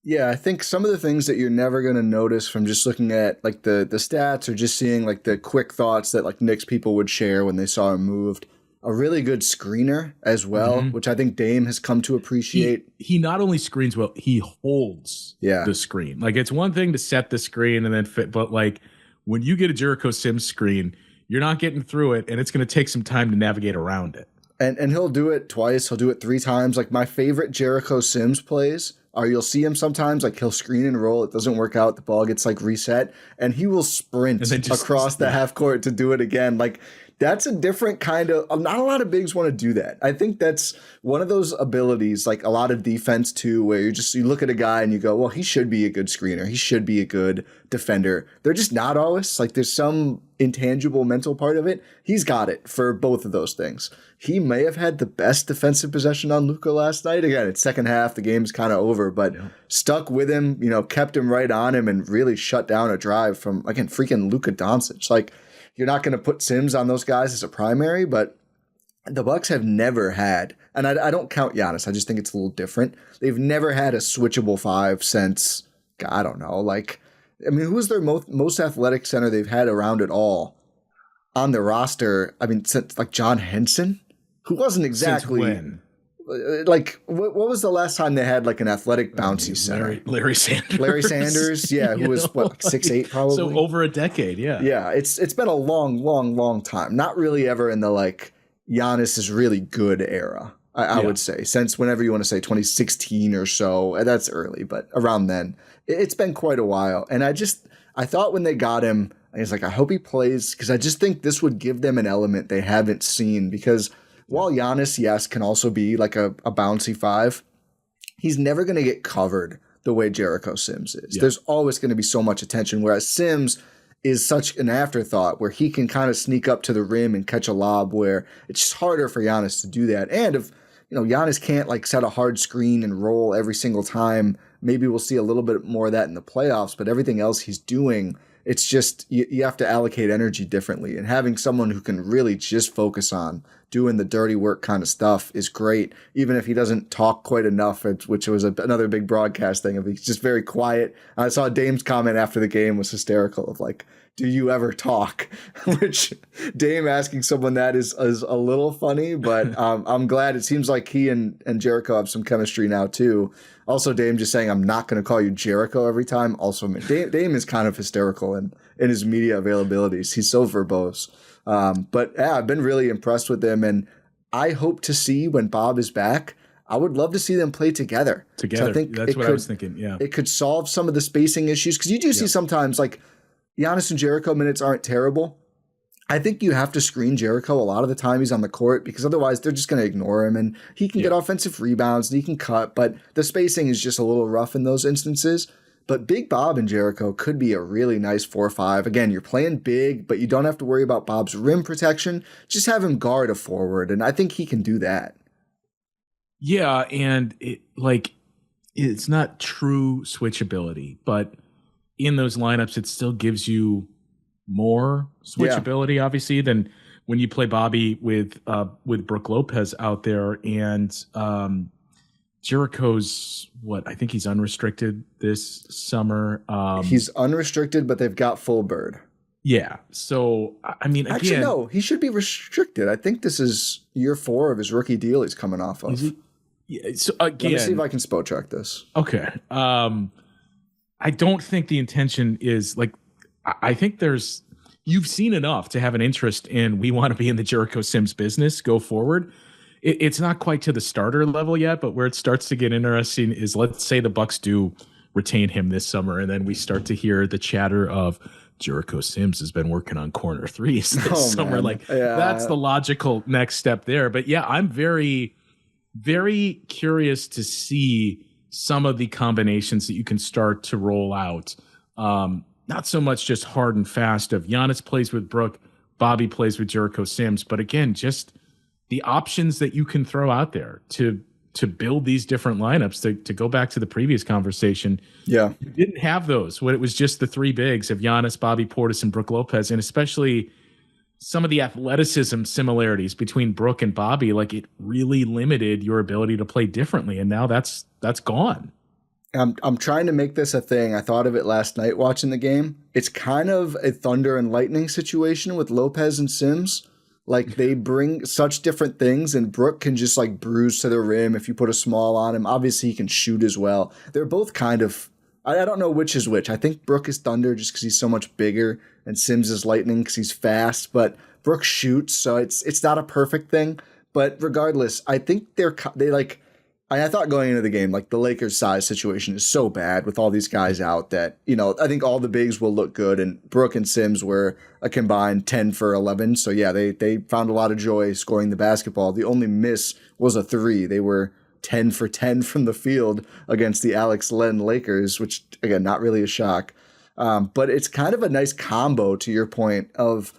Yeah, I think some of the things that you're never going to notice from just looking at like the stats or just seeing like the quick thoughts that like Knicks people would share when they saw him moved. A really good screener as well, which I think Dame has come to appreciate. He not only screens well, he holds the screen. Like it's one thing to set the screen and then fit, but like when you get a Jericho Sims screen, you're not getting through it, and it's going to take some time to navigate around it. And he'll do it twice. He'll do it 3 times. Like my favorite Jericho Sims plays are you'll see him sometimes like he'll screen and roll. It doesn't work out. The ball gets like reset, and he will sprint across the half court to do it again. Like that's a different kind of. Not a lot of bigs want to do that. I think that's one of those abilities, like a lot of defense too, where you look at a guy and you go, well, he should be a good screener. He should be a good defender. They're just not always. Like there's some intangible mental part of it. He's got it for both of those things. He may have had the best defensive possession on Luka last night. Again, it's second half. The game's kind of over, but stuck with him, kept him right on him and really shut down a drive from, again, freaking Luka Doncic. Like, you're not going to put Sims on those guys as a primary, but the Bucks have never had, and I don't count Giannis. I just think it's a little different. They've never had a switchable 5 since, I don't know, like, I mean, who was their most athletic center they've had around at all on the roster? I mean, since like John Henson, who wasn't exactly like what was the last time they had like an athletic bouncy center? Larry Sanders. Larry Sanders, yeah, who was what, like 6'8" probably. So over a decade, yeah. Yeah, it's been a long time. Not really ever in the like Giannis is really good era. I would say since whenever you want to say 2016 or so. That's early, but around then. It's been quite a while. And I thought when they got him, I was like, I hope he plays because I just think this would give them an element they haven't seen. Because while Giannis, yes, can also be like a bouncy 5, he's never going to get covered the way Jericho Sims is. Yeah. There's always going to be so much attention, whereas Sims is such an afterthought where he can kind of sneak up to the rim and catch a lob where it's just harder for Giannis to do that. And if Giannis can't like set a hard screen and roll every single time, maybe we'll see a little bit more of that in the playoffs, but everything else he's doing, it's just you have to allocate energy differently. And having someone who can really just focus on doing the dirty work kind of stuff is great, even if he doesn't talk quite enough, which was another big broadcast thing. He's just very quiet. I saw Dame's comment after the game was hysterical of like, do you ever talk? Which Dame asking someone that is a little funny, but I'm glad it seems like he and Jericho have some chemistry now too. Also, Dame just saying, I'm not going to call you Jericho every time. Also, Dame is kind of hysterical in his media availabilities. He's so verbose. But yeah, I've been really impressed with them. And I hope to see when Bob is back, I would love to see them play together. So I think that's what I was thinking. Yeah. It could solve some of the spacing issues. Because you do see sometimes like Giannis and Jericho minutes aren't terrible. I think you have to screen Jericho a lot of the time he's on the court because otherwise they're just going to ignore him and he can get offensive rebounds and he can cut, but the spacing is just a little rough in those instances. But Big Bob and Jericho could be a really nice 4-5. Again, you're playing big, but you don't have to worry about Bob's rim protection. Just have him guard a forward, and I think he can do that. Yeah, and it's not true switchability, but in those lineups, it still gives you more switchability, obviously, than when you play Bobby with Brook Lopez out there. And Jericho's I think he's unrestricted this summer. He's unrestricted, but they've got full bird. Yeah. So, I mean, again, actually, no, he should be restricted. I think this is year 4 of his rookie deal he's coming off of. Yeah, so again, let me see if I can spell check this. Okay. I don't think the intention is like, I think you've seen enough to have an interest in, we want to be in the Jericho Sims business go forward. It's not quite to the starter level yet, but where it starts to get interesting is, let's say the Bucks do retain him this summer, and then we start to hear the chatter of Jericho Sims has been working on corner threes this summer. Man. Like that's the logical next step there. But yeah, I'm very very curious to see some of the combinations that you can start to roll out. Not so much just hard and fast of Giannis plays with Brook, Bobby plays with Jericho Sims, but again, just the options that you can throw out there to build these different lineups. To go back to the previous conversation, yeah, you didn't have those when it was just the three bigs of Giannis, Bobby Portis, and Brook Lopez, and especially some of the athleticism similarities between Brook and Bobby. Like, it really limited your ability to play differently, and now that's gone. I'm trying to make this a thing. I thought of it last night watching the game. It's kind of a thunder and lightning situation with Lopez and Sims. Like, they bring such different things, and Brook can just like bruise to the rim if you put a small on him. Obviously, he can shoot as well. They're both kind of, I don't know which is which. I think Brook is thunder just because he's so much bigger, and Sims is lightning because he's fast. But Brook shoots, so it's not a perfect thing. But regardless, I think they like. I thought going into the game, like, the Lakers' size situation is so bad with all these guys out that, I think all the bigs will look good, and Brook and Sims were a combined 10 for 11. So, yeah, they found a lot of joy scoring the basketball. The only miss was a three. They were 10 for 10 from the field against the Alex Len Lakers, which, again, not really a shock. But it's kind of a nice combo, to your point, of,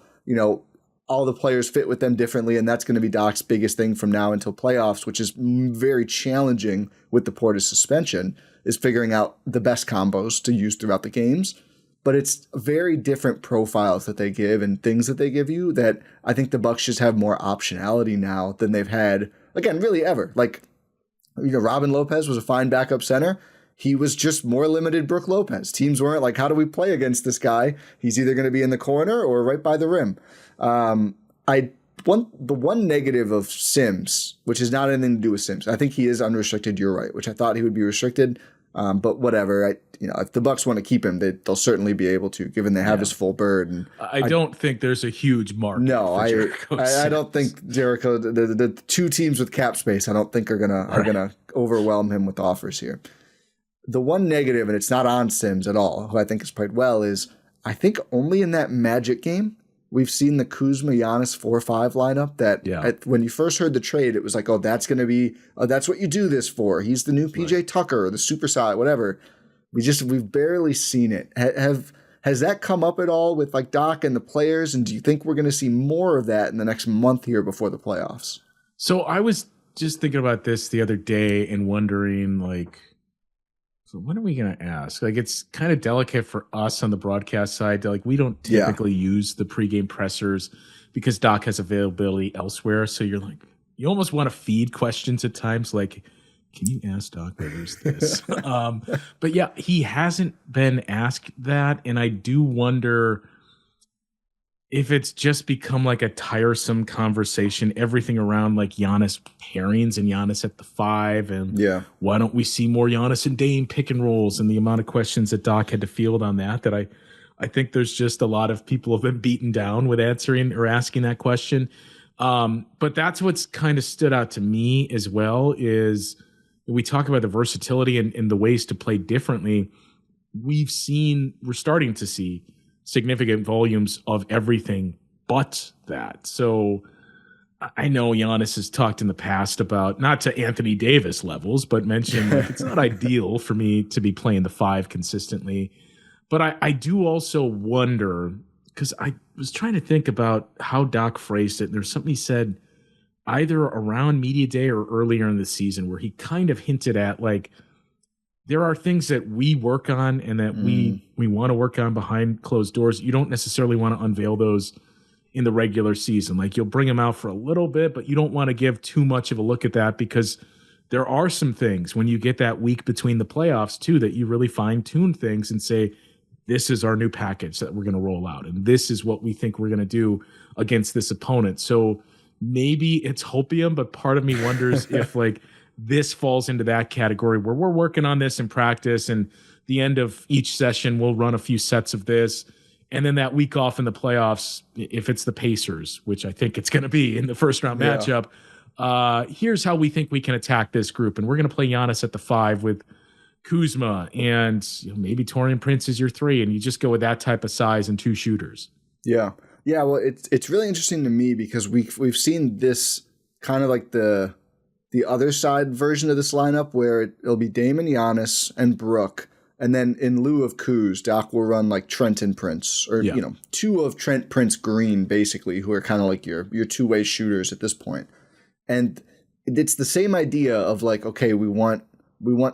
all the players fit with them differently, and that's going to be Doc's biggest thing from now until playoffs, which is very challenging with the Portis suspension, is figuring out the best combos to use throughout the games. But it's very different profiles that they give and things that they give you that I think the Bucks just have more optionality now than they've had, again, really ever. Like, Robin Lopez was a fine backup center. He was just more limited Brook Lopez. Teams weren't like, how do we play against this guy? He's either going to be in the corner or right by the rim. The one negative of Sims, which has not anything to do with Sims, I think he is unrestricted. You're right, which I thought he would be restricted. But whatever. If the Bucks want to keep him, they'll certainly be able to, given they have his full bird. And I don't think there's a huge market. No, I don't think Jericho. The two teams with cap space, I don't think are gonna overwhelm him with offers here. The one negative, and it's not on Sims at all, who I think has played well, is I think only in that Magic game we've seen the Kuzma Giannis 4-5 lineup that when you first heard the trade, it was like, oh, that's going to be, that's what you do this for. He's the new PJ Tucker or the super side, whatever. We've barely seen it. Has that come up at all with like Doc and the players? And do you think we're going to see more of that in the next month here before the playoffs? So I was just thinking about this the other day and wondering, like, so when are we going to ask? Like, it's kind of delicate for us on the broadcast side to, like, we don't typically use the pregame pressers because Doc has availability elsewhere. So you're like, you almost want to feed questions at times. Like, can you ask Doc where there's this? But yeah, he hasn't been asked that. And I do wonder if it's just become like a tiresome conversation, everything around like Giannis pairings and Giannis at the 5. And why don't we see more Giannis and Dame pick and rolls, and the amount of questions that Doc had to field on that I think there's just a lot of people have been beaten down with answering or asking that question. But that's what's kind of stood out to me as well, is we talk about the versatility and the ways to play differently. We're starting to see significant volumes of everything but that. So I know Giannis has talked in the past about, not to Anthony Davis levels, but mentioned like, it's not ideal for me to be playing the 5 consistently. But I do also wonder, because I was trying to think about how Doc phrased it. And there's something he said either around media day or earlier in the season where he kind of hinted at, like, there are things that we work on and that we want to work on behind closed doors. You don't necessarily want to unveil those in the regular season. Like, you'll bring them out for a little bit, but you don't want to give too much of a look at that, because there are some things when you get that week between the playoffs too, that you really fine tune things and say, this is our new package that we're going to roll out. And this is what we think we're going to do against this opponent. So maybe it's hopium, but part of me wonders if like this falls into that category where we're working on this in practice, and the end of each session we'll run a few sets of this, and then that week off in the playoffs, if it's the Pacers, which I think it's going to be in the first round matchup, here's how we think we can attack this group, and we're going to play Giannis at the 5 with Kuzma, and maybe Taurean Prince is your 3, and you just go with that type of size and 2 shooters. Yeah. Well, it's really interesting to me because we've seen this kind of like the the other side version of this lineup where it'll be Dame and Giannis and Brook. And then in lieu of Kuz, Doc will run like Trent and Prince, or, two of Trent, Prince, Green, basically, who are kind of like your two-way shooters at this point. And it's the same idea of like, okay, we want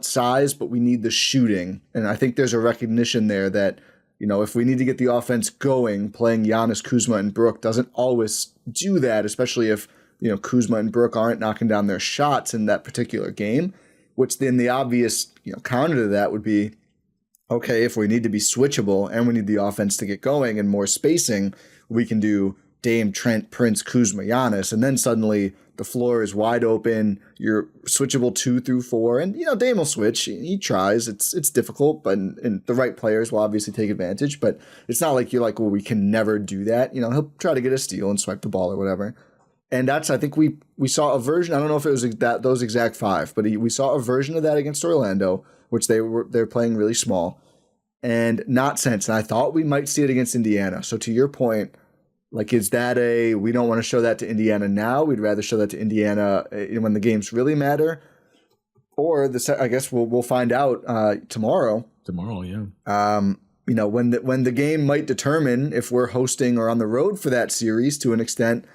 size, but we need the shooting. And I think there's a recognition there that, if we need to get the offense going, playing Giannis, Kuzma, and Brook doesn't always do that, especially if, Kuzma and Brook aren't knocking down their shots in that particular game, which then the obvious, counter to that would be, okay, if we need to be switchable and we need the offense to get going and more spacing, we can do Dame, Trent, Prince, Kuzma, Giannis, and then suddenly the floor is wide open. You're switchable 2 through 4, and Dame will switch. He tries. It's difficult, but and the right players will obviously take advantage. But it's not like you're like, well, we can never do that. He'll try to get a steal and swipe the ball or whatever. And I think we saw a version. I don't know if it was those exact 5, but we saw a version of that against Orlando, which they're playing really small and not since. And I thought we might see it against Indiana. So to your point, like, is that we don't want to show that to Indiana now? We'd rather show that to Indiana when the games really matter, or I guess we'll find out tomorrow. Tomorrow, yeah. When the game might determine if we're hosting or on the road for that series to an extent.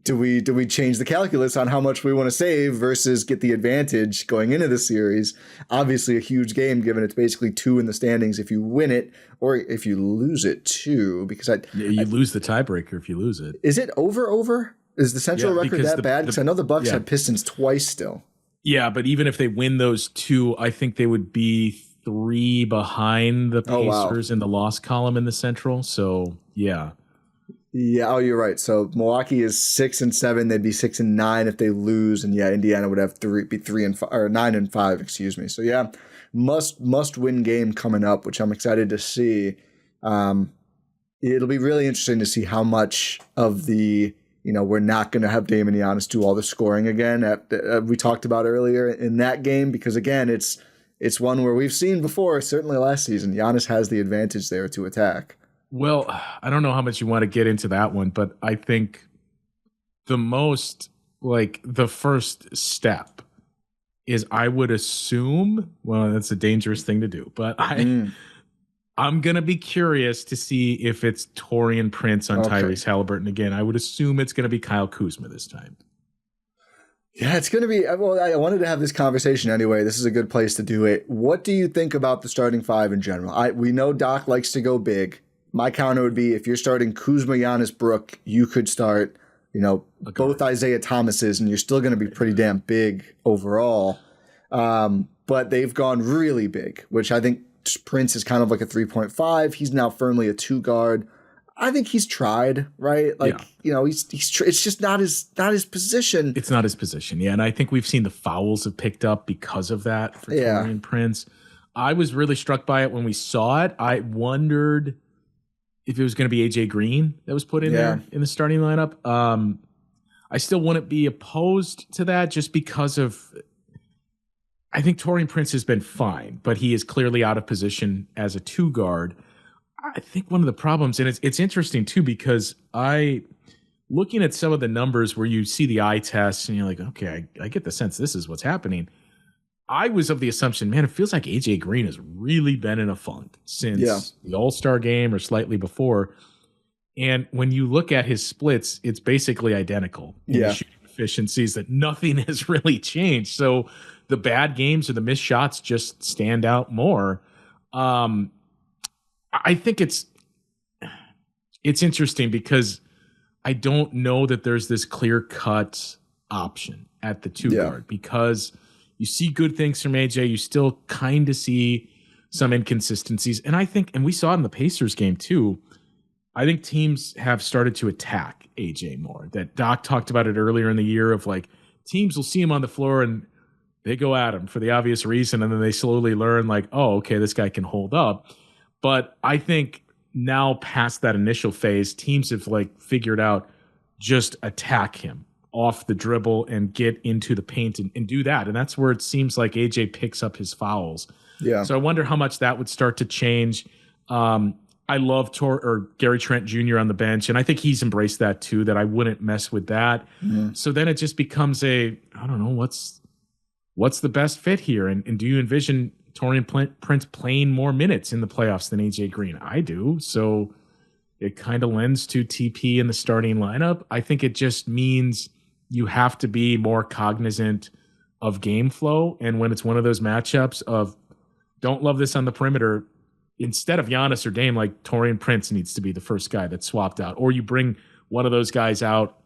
Do we change the calculus on how much we want to save versus get the advantage going into the series? Obviously a huge game, given it's basically 2 in the standings if you win it, or if you lose it too, because you lose the tiebreaker if you lose it. Is it over? Is the Central record that bad? Because I know the Bucks had Pistons twice still. Yeah, but even if they win those 2, I think they would be 3 behind the Pacers in the loss column in the Central. So yeah. Yeah, you're right. So Milwaukee is 6-7. They'd be 6-9 if they lose, and Indiana would have 3-5 or 9-5. Excuse me. So yeah, must win game coming up, which I'm excited to see. It'll be really interesting to see how much of the we're not going to have Dame and Giannis do all the scoring again. We talked about earlier in that game, because again, it's one where we've seen before. Certainly last season, Giannis has the advantage there to attack. Well, I don't know how much you want to get into that one, but I think the first step is, I would assume, well, that's a dangerous thing to do, but I'm going to be curious to see if it's Taurean Prince on Tyrese Halliburton again. I would assume it's going to be Kyle Kuzma this time. Yeah, it's going to be, well, I wanted to have this conversation anyway. This is a good place to do it. What do you think about the starting 5 in general? We know Doc likes to go big. My counter would be, if you're starting Kuzma, Giannis, Brook, you could start, both Isaiah Thomases, and you're still going to be pretty damn big overall. But they've gone really big, which I think Prince is kind of like a 3.5. He's now firmly a 2 guard. I think he's tried, right? He's it's just not his position. It's not his position, yeah. And I think we've seen the fouls have picked up because of that for Taurean Prince. I was really struck by it when we saw it. I wondered if it was going to be AJ Green that was put in there in the starting lineup. I still wouldn't be opposed to that, just because of, I think Taurean Prince has been fine, but he is clearly out of position as a 2 guard. I think one of the problems, and it's interesting too, because looking at some of the numbers where you see the eye tests and you're like, okay, I get the sense this is what's happening. I was of the assumption, man, it feels like AJ Green has really been in a funk since the All-Star game or slightly before. And when you look at his splits, it's basically identical in the shooting efficiencies, that nothing has really changed. So the bad games or the missed shots just stand out more. I think it's interesting, because I don't know that there's this clear-cut option at the 2 guard, because you see good things from AJ. You still kind of see some inconsistencies. And I think, and we saw it in the Pacers game too, I think teams have started to attack AJ more. That Doc talked about it earlier in the year, of like, teams will see him on the floor and they go at him for the obvious reason. And then they slowly learn, like, oh, okay, this guy can hold up. But I think now, past that initial phase, teams have figured out, just attack him off the dribble and get into the paint and do that. And that's where it seems like AJ picks up his fouls. Yeah. So I wonder how much that would start to change. I love Gary Trent Jr. on the bench, and I think he's embraced that too, that I wouldn't mess with that. Mm-hmm. So then it just becomes I don't know, what's what's the best fit here? And do you envision Taurean Prince playing more minutes in the playoffs than AJ Green? I do. So it kind of lends to TP in the starting lineup. I think it just means you have to be more cognizant of game flow. And when it's one of those matchups of don't love this on the perimeter, instead of Giannis or Dame, like Taurean Prince needs to be the first guy that's swapped out. Or you bring one of those guys out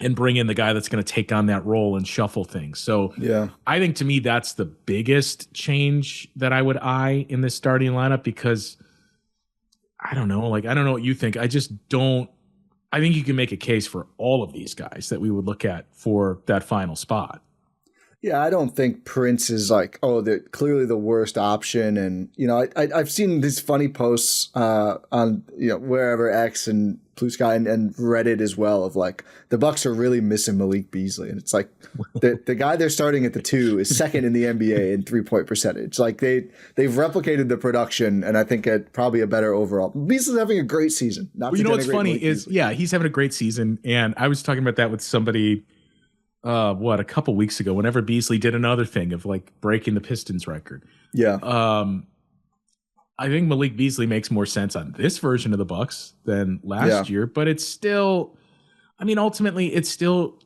and bring in the guy that's going to take on that role and shuffle things. So Yeah. I think to me, that's the biggest change that I would eye in this starting lineup, because I don't know. Like, I don't know what you think. I just don't. I think you can make a case for all of these guys that we would look at for that final spot. Yeah, I don't think Prince is like, oh, they're clearly the worst option. And, you know, I've seen these funny posts on, you know, wherever, X and Blue Sky and Reddit as well, of like, the Bucks are really missing Malik Beasley. And it's like, the guy they're starting at the 2 is second in the NBA in 3-point percentage. Like, they've replicated the production, and I think at probably a better overall. Beasley's having a great season. Well, you know what's funny is, yeah, he's having a great season. And I was talking about that with somebody a couple weeks ago, whenever Beasley did another thing of like breaking the Pistons record. Yeah. I think Malik Beasley makes more sense on this version of the Bucks than last year, but it's still, I mean, ultimately it's still,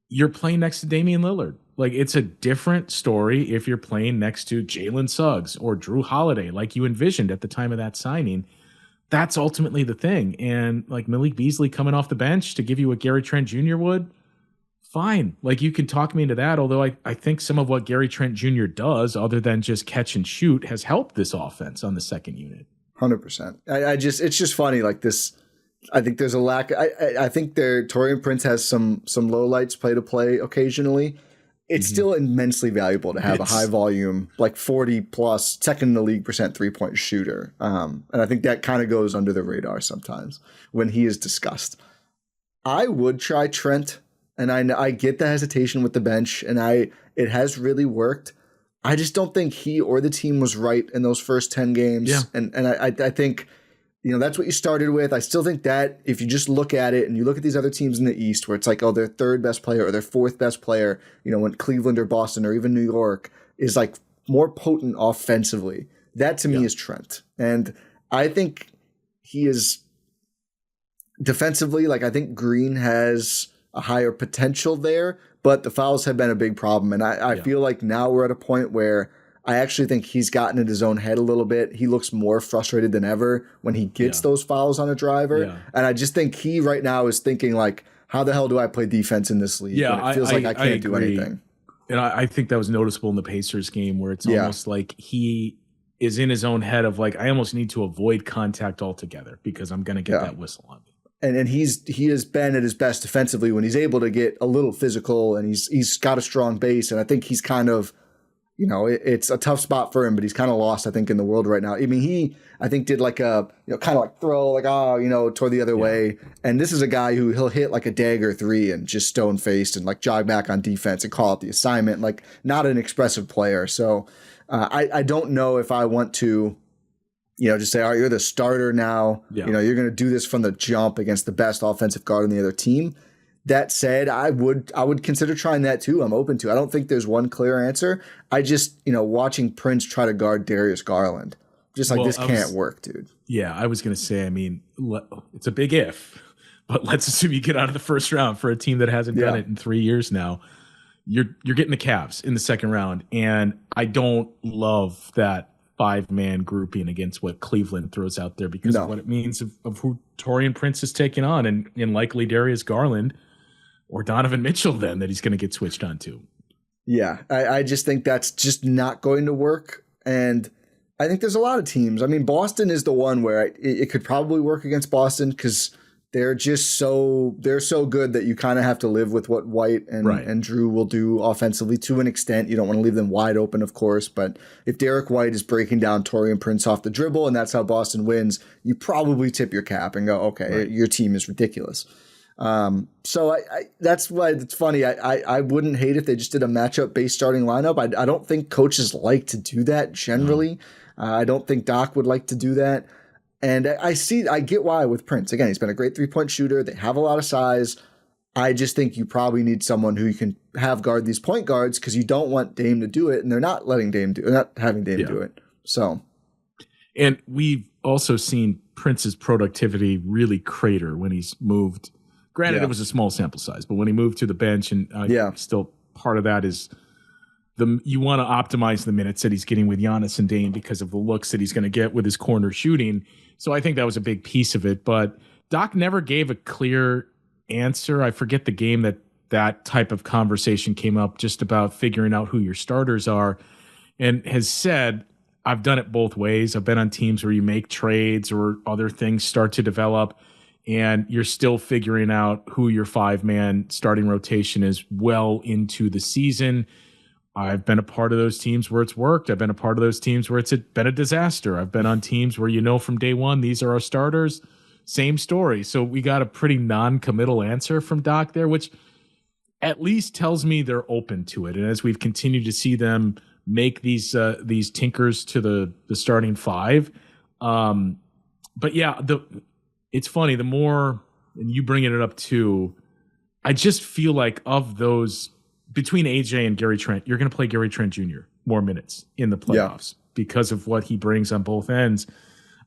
you're playing next to Damian Lillard. Like, it's a different story if you're playing next to Jalen Suggs or Drew Holiday, like you envisioned at the time of that signing. That's ultimately the thing. And like Malik Beasley coming off the bench to give you what Gary Trent Jr. would, fine. Like, you can talk me into that. Although I think some of what Gary Trent Jr. does, other than just catch and shoot, has helped this offense on the second unit. 100%. It's just funny. Like this, I think there's a lack. I think Taurean Prince has some low lights play to play occasionally. It's still immensely valuable to have a high volume, like 40 plus, second in the league percent 3-point shooter. And I think that kind of goes under the radar sometimes when he is discussed. I would try Trent. And I get the hesitation with the bench, and it has really worked. I just don't think he or the team was right in those first 10 games. Yeah. And I think, you know, that's what you started with. I still think that if you just look at it and you look at these other teams in the East where it's like, oh, their third best player or their fourth best player, you know, when Cleveland or Boston or even New York is like more potent offensively, that to me is Trent. And I think he is defensively, like, I think Green has a higher potential there, but the fouls have been a big problem. And I feel like now we're at a point where I actually think he's gotten in his own head a little bit. He looks more frustrated than ever when he gets those fouls on a driver. Yeah. And I just think he right now is thinking like, how the hell do I play defense in this league? Yeah, when it feels like I can't do anything. And I think that was noticeable in the Pacers game where it's almost like he is in his own head of like, I almost need to avoid contact altogether because I'm going to get that whistle on me. And he has been at his best defensively when he's able to get a little physical, and he's got a strong base. And I think he's kind of, you know, it's a tough spot for him, but he's kind of lost, I think, in the world right now. I mean, I think did like a, you know, kind of like throw like, toward the other way. And this is a guy who he'll hit like a dagger 3 and just stone faced and like jog back on defense and call out the assignment. Like, not an expressive player. So I don't know if I want to, you know, just say, all right, you're the starter now. Yeah. You know, you're going to do this from the jump against the best offensive guard on the other team. That said, I would consider trying that too. I'm open to. I don't think there's one clear answer. I just, you know, watching Prince try to guard Darius Garland, just like, this can't work, dude. Yeah, I was going to say, I mean, it's a big if, but let's assume you get out of the first round for a team that hasn't done it in 3 years now. You're getting the Cavs in the second round, and I don't love that 5-man grouping against what Cleveland throws out there because of what it means of who Taurean Prince is taking on, and likely Darius Garland or Donovan Mitchell then that he's going to get switched onto. Yeah, I just think that's just not going to work. And I think there's a lot of teams. I mean, Boston is the one where it could probably work against Boston because they're so good that you kind of have to live with what White and Drew will do offensively to an extent. You don't want to leave them wide open, of course, but if Derek White is breaking down Taurean Prince off the dribble and that's how Boston wins, you probably tip your cap and go, okay, your team is ridiculous. So that's why it's funny. I wouldn't hate if they just did a matchup based starting lineup. I don't think coaches like to do that generally. I don't think Doc would like to do that. And I get why with Prince. Again, he's been a great 3-point shooter. They have a lot of size. I just think you probably need someone who you can have guard these point guards because you don't want Dame to do it, and they're not having Dame do it. So, and we've also seen Prince's productivity really crater when he's moved. Granted, it was a small sample size, but when he moved to the bench, and still part of that is you want to optimize the minutes that he's getting with Giannis and Dame because of the looks that he's going to get with his corner shooting. So I think that was a big piece of it. But Doc never gave a clear answer. I forget the game that type of conversation came up, just about figuring out who your starters are, and has said, I've done it both ways. I've been on teams where you make trades or other things start to develop and you're still figuring out who your 5-man starting rotation is well into the season. I've been a part of those teams where it's worked. I've been a part of those teams where it's been a disaster. I've been on teams where from day one, these are our starters. Same story. So we got a pretty non-committal answer from Doc there, which at least tells me they're open to it. And as we've continued to see them make these tinkers to the starting 5. But yeah, it's funny, the more, and you bringing it up too, I just feel like of those, between AJ and Gary Trent, you're going to play Gary Trent Jr. more minutes in the playoffs because of what he brings on both ends.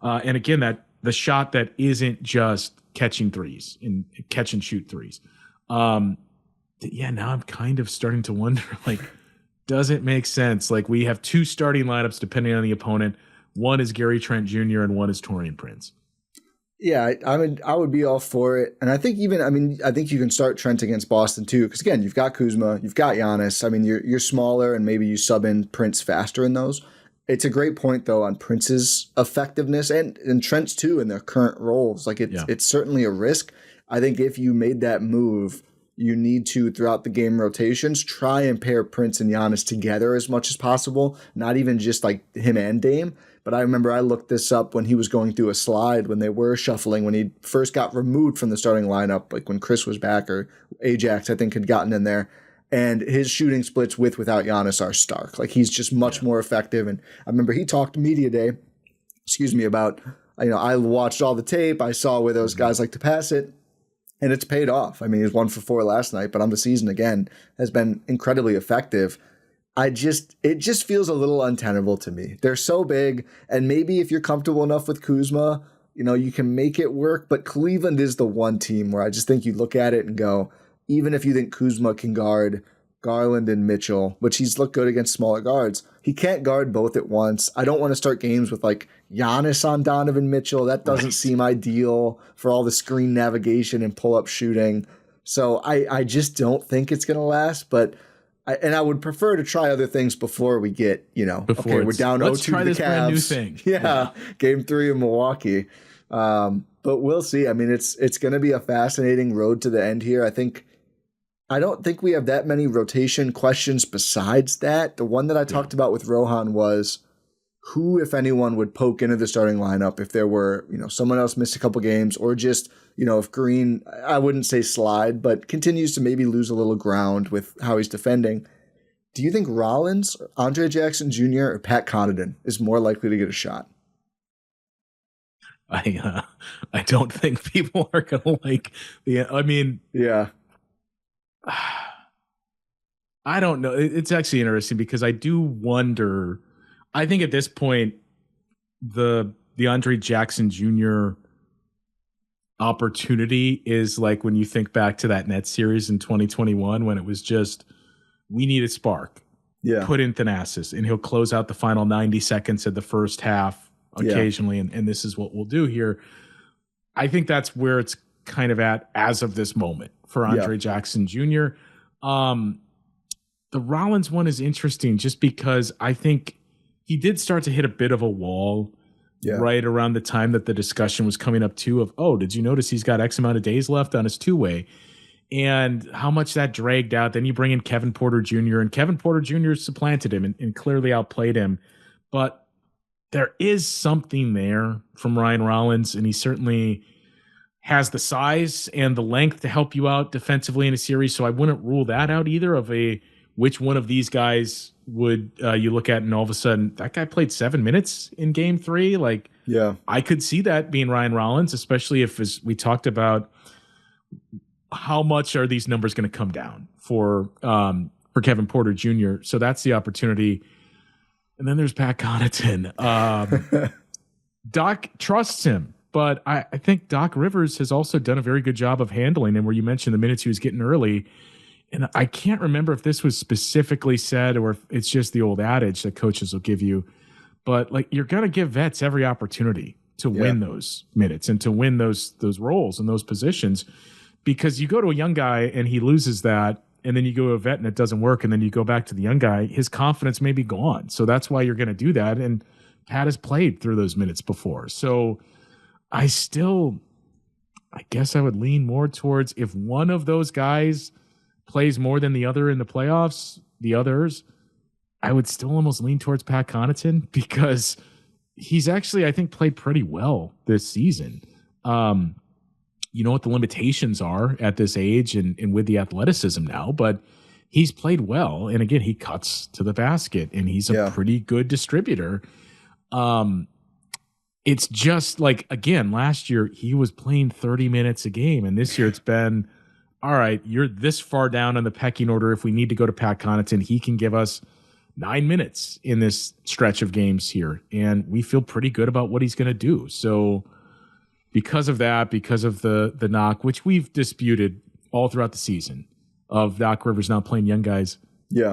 And again, that the shot that isn't just catching threes and catch and shoot threes. Now I'm kind of starting to wonder, does it make sense? We have 2 starting lineups depending on the opponent. One is Gary Trent Jr. and one is Taurean Prince. Yeah, I would be all for it. And I think I think you can start Trent against Boston too, because again, you've got Kuzma, you've got Giannis. I mean, you're smaller and maybe you sub in Prince faster in those. It's a great point though on Prince's effectiveness and Trent's too in their current roles. It's certainly a risk. I think if you made that move, you need to, throughout the game rotations, try and pair Prince and Giannis together as much as possible, not even just him and Dame. But I remember I looked this up when he was going through a slide when they were shuffling, when he first got removed from the starting lineup, when Chris was back or Ajax, I think, had gotten in there. And his shooting splits without Giannis are stark. He's just much more effective. And I remember he talked media day, about, I watched all the tape. I saw where those guys like to pass it. And it's paid off. I mean, he was 1 for 4 last night, but on the season again has been incredibly effective. It just feels a little untenable to me. They're so big, and maybe if you're comfortable enough with Kuzma, you can make it work. But Cleveland is the one team where I just think you look at it and go, even if you think Kuzma can guard Garland and Mitchell, which he's looked good against smaller guards, he can't guard both at once. I don't want to start games with Giannis on Donovan Mitchell. That doesn't seem ideal for all the screen navigation and pull-up shooting. So I just don't think it's going to last, but I would prefer to try other things before we get, we're down 0-2 to the Cavs. Brand new thing. Yeah. Game 3 in Milwaukee. But we'll see. I mean, it's going to be a fascinating road to the end here. I don't think we have that many rotation questions besides that. The one that I talked about with Rohan was who, if anyone, would poke into the starting lineup if there were, someone else missed a couple games, or just, if Green, I wouldn't say slide, but continues to maybe lose a little ground with how he's defending. Do you think Rollins, Andre Jackson Jr., or Pat Connaughton is more likely to get a shot? I don't think people are going to like the, I don't know. It's actually interesting because I do wonder, I think at this point, the Andre Jackson Jr. opportunity is when you think back to that Nets series in 2021 when it was just, we need a spark. Yeah. Put in Thanasis and he'll close out the final 90 seconds of the first half occasionally. Yeah. And this is what we'll do here. I think that's where it's kind of at as of this moment for Andre Jackson Jr. The Rollins one is interesting just because I think he did start to hit a bit of a wall right around the time that the discussion was coming up too of, did you notice he's got X amount of days left on his 2-way? And how much that dragged out. Then you bring in Kevin Porter Jr. and Kevin Porter Jr. supplanted him and clearly outplayed him. But there is something there from Ryan Rollins, and he certainly has the size and the length to help you out defensively in a series. So I wouldn't rule that out either of which one of these guys would you look at and all of a sudden that guy played 7 minutes in game 3. I could see that being Ryan Rollins, especially if, as we talked about, how much are these numbers going to come down for Kevin Porter Jr.? So that's the opportunity. And then there's Pat Connaughton. Doc trusts him, but I think Doc Rivers has also done a very good job of handling him, where you mentioned the minutes he was getting early. And I can't remember if this was specifically said or if it's just the old adage that coaches will give you. But like, you're going to give vets every opportunity to win those minutes and to win those roles and those positions, because you go to a young guy and he loses that, and then you go to a vet and it doesn't work, and then you go back to the young guy, his confidence may be gone. So that's why you're going to do that. And Pat has played through those minutes before. So I guess I would lean more towards, if one of those guys plays more than the other in the playoffs, the others, I would still almost lean towards Pat Connaughton, because he's actually, I think, played pretty well this season. You know what the limitations are at this age and with the athleticism now, but he's played well. And again, he cuts to the basket and he's a pretty good distributor. It's just like, again, last year he was playing 30 minutes a game, and this year it's been, all right, you're this far down on the pecking order. If we need to go to Pat Connaughton, he can give us 9 minutes in this stretch of games here, and we feel pretty good about what he's going to do. So because of that, because of the knock, which we've disputed all throughout the season, of Doc Rivers not playing young guys,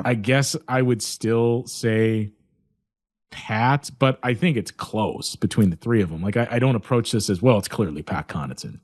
I guess I would still say Pat, but I think it's close between the three of them. Like, I don't approach this as, well, it's clearly Pat Connaughton.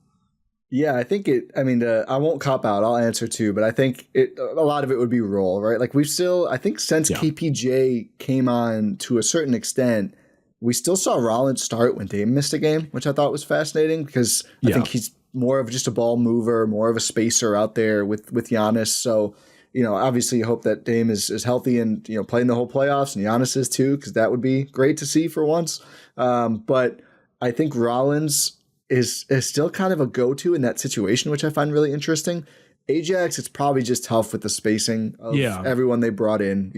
Yeah, I think I won't cop out. I'll answer too, but I think a lot of it would be role, right? Like, we've still, I think since KPJ came on to a certain extent, we still saw Rollins start when Dame missed a game, which I thought was fascinating, because I think he's more of just a ball mover, more of a spacer out there with Giannis. So, obviously you hope that Dame is healthy and, playing the whole playoffs, and Giannis is too, because that would be great to see for once. But I think Rollins is still kind of a go-to in that situation, which I find really interesting. Ajax, it's probably just tough with the spacing of everyone they brought in.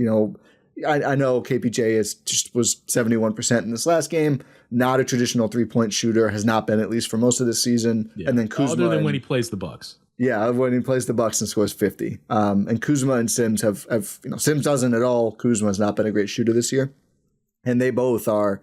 I know KPJ was 71% in this last game, not a traditional three-point shooter, has not been, at least for most of the season. And then Kuzma, other than when he plays the Bucks. Yeah, when he plays the Bucks and scores 50. And Kuzma and Sims have Sims doesn't at all. Kuzma has not been a great shooter this year. And they both are,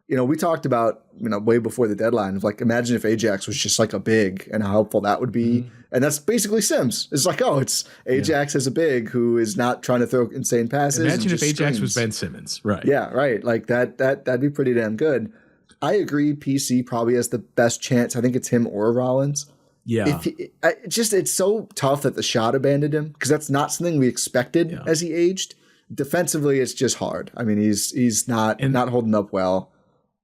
we talked about, way before the deadline of, like, imagine if Ajax was just like a big and how helpful that would be. Mm-hmm. And that's basically Sims. It's like, it's Ajax as a big who is not trying to throw insane passes. Imagine if Ajax was Ben Simmons. Right. Yeah, right. Like that'd be pretty damn good. I agree. PC probably has the best chance. I think it's him or Rollins. Yeah. It's so tough that the shot abandoned him, because that's not something we expected as he aged. Defensively, it's just hard. I mean, he's not holding up well.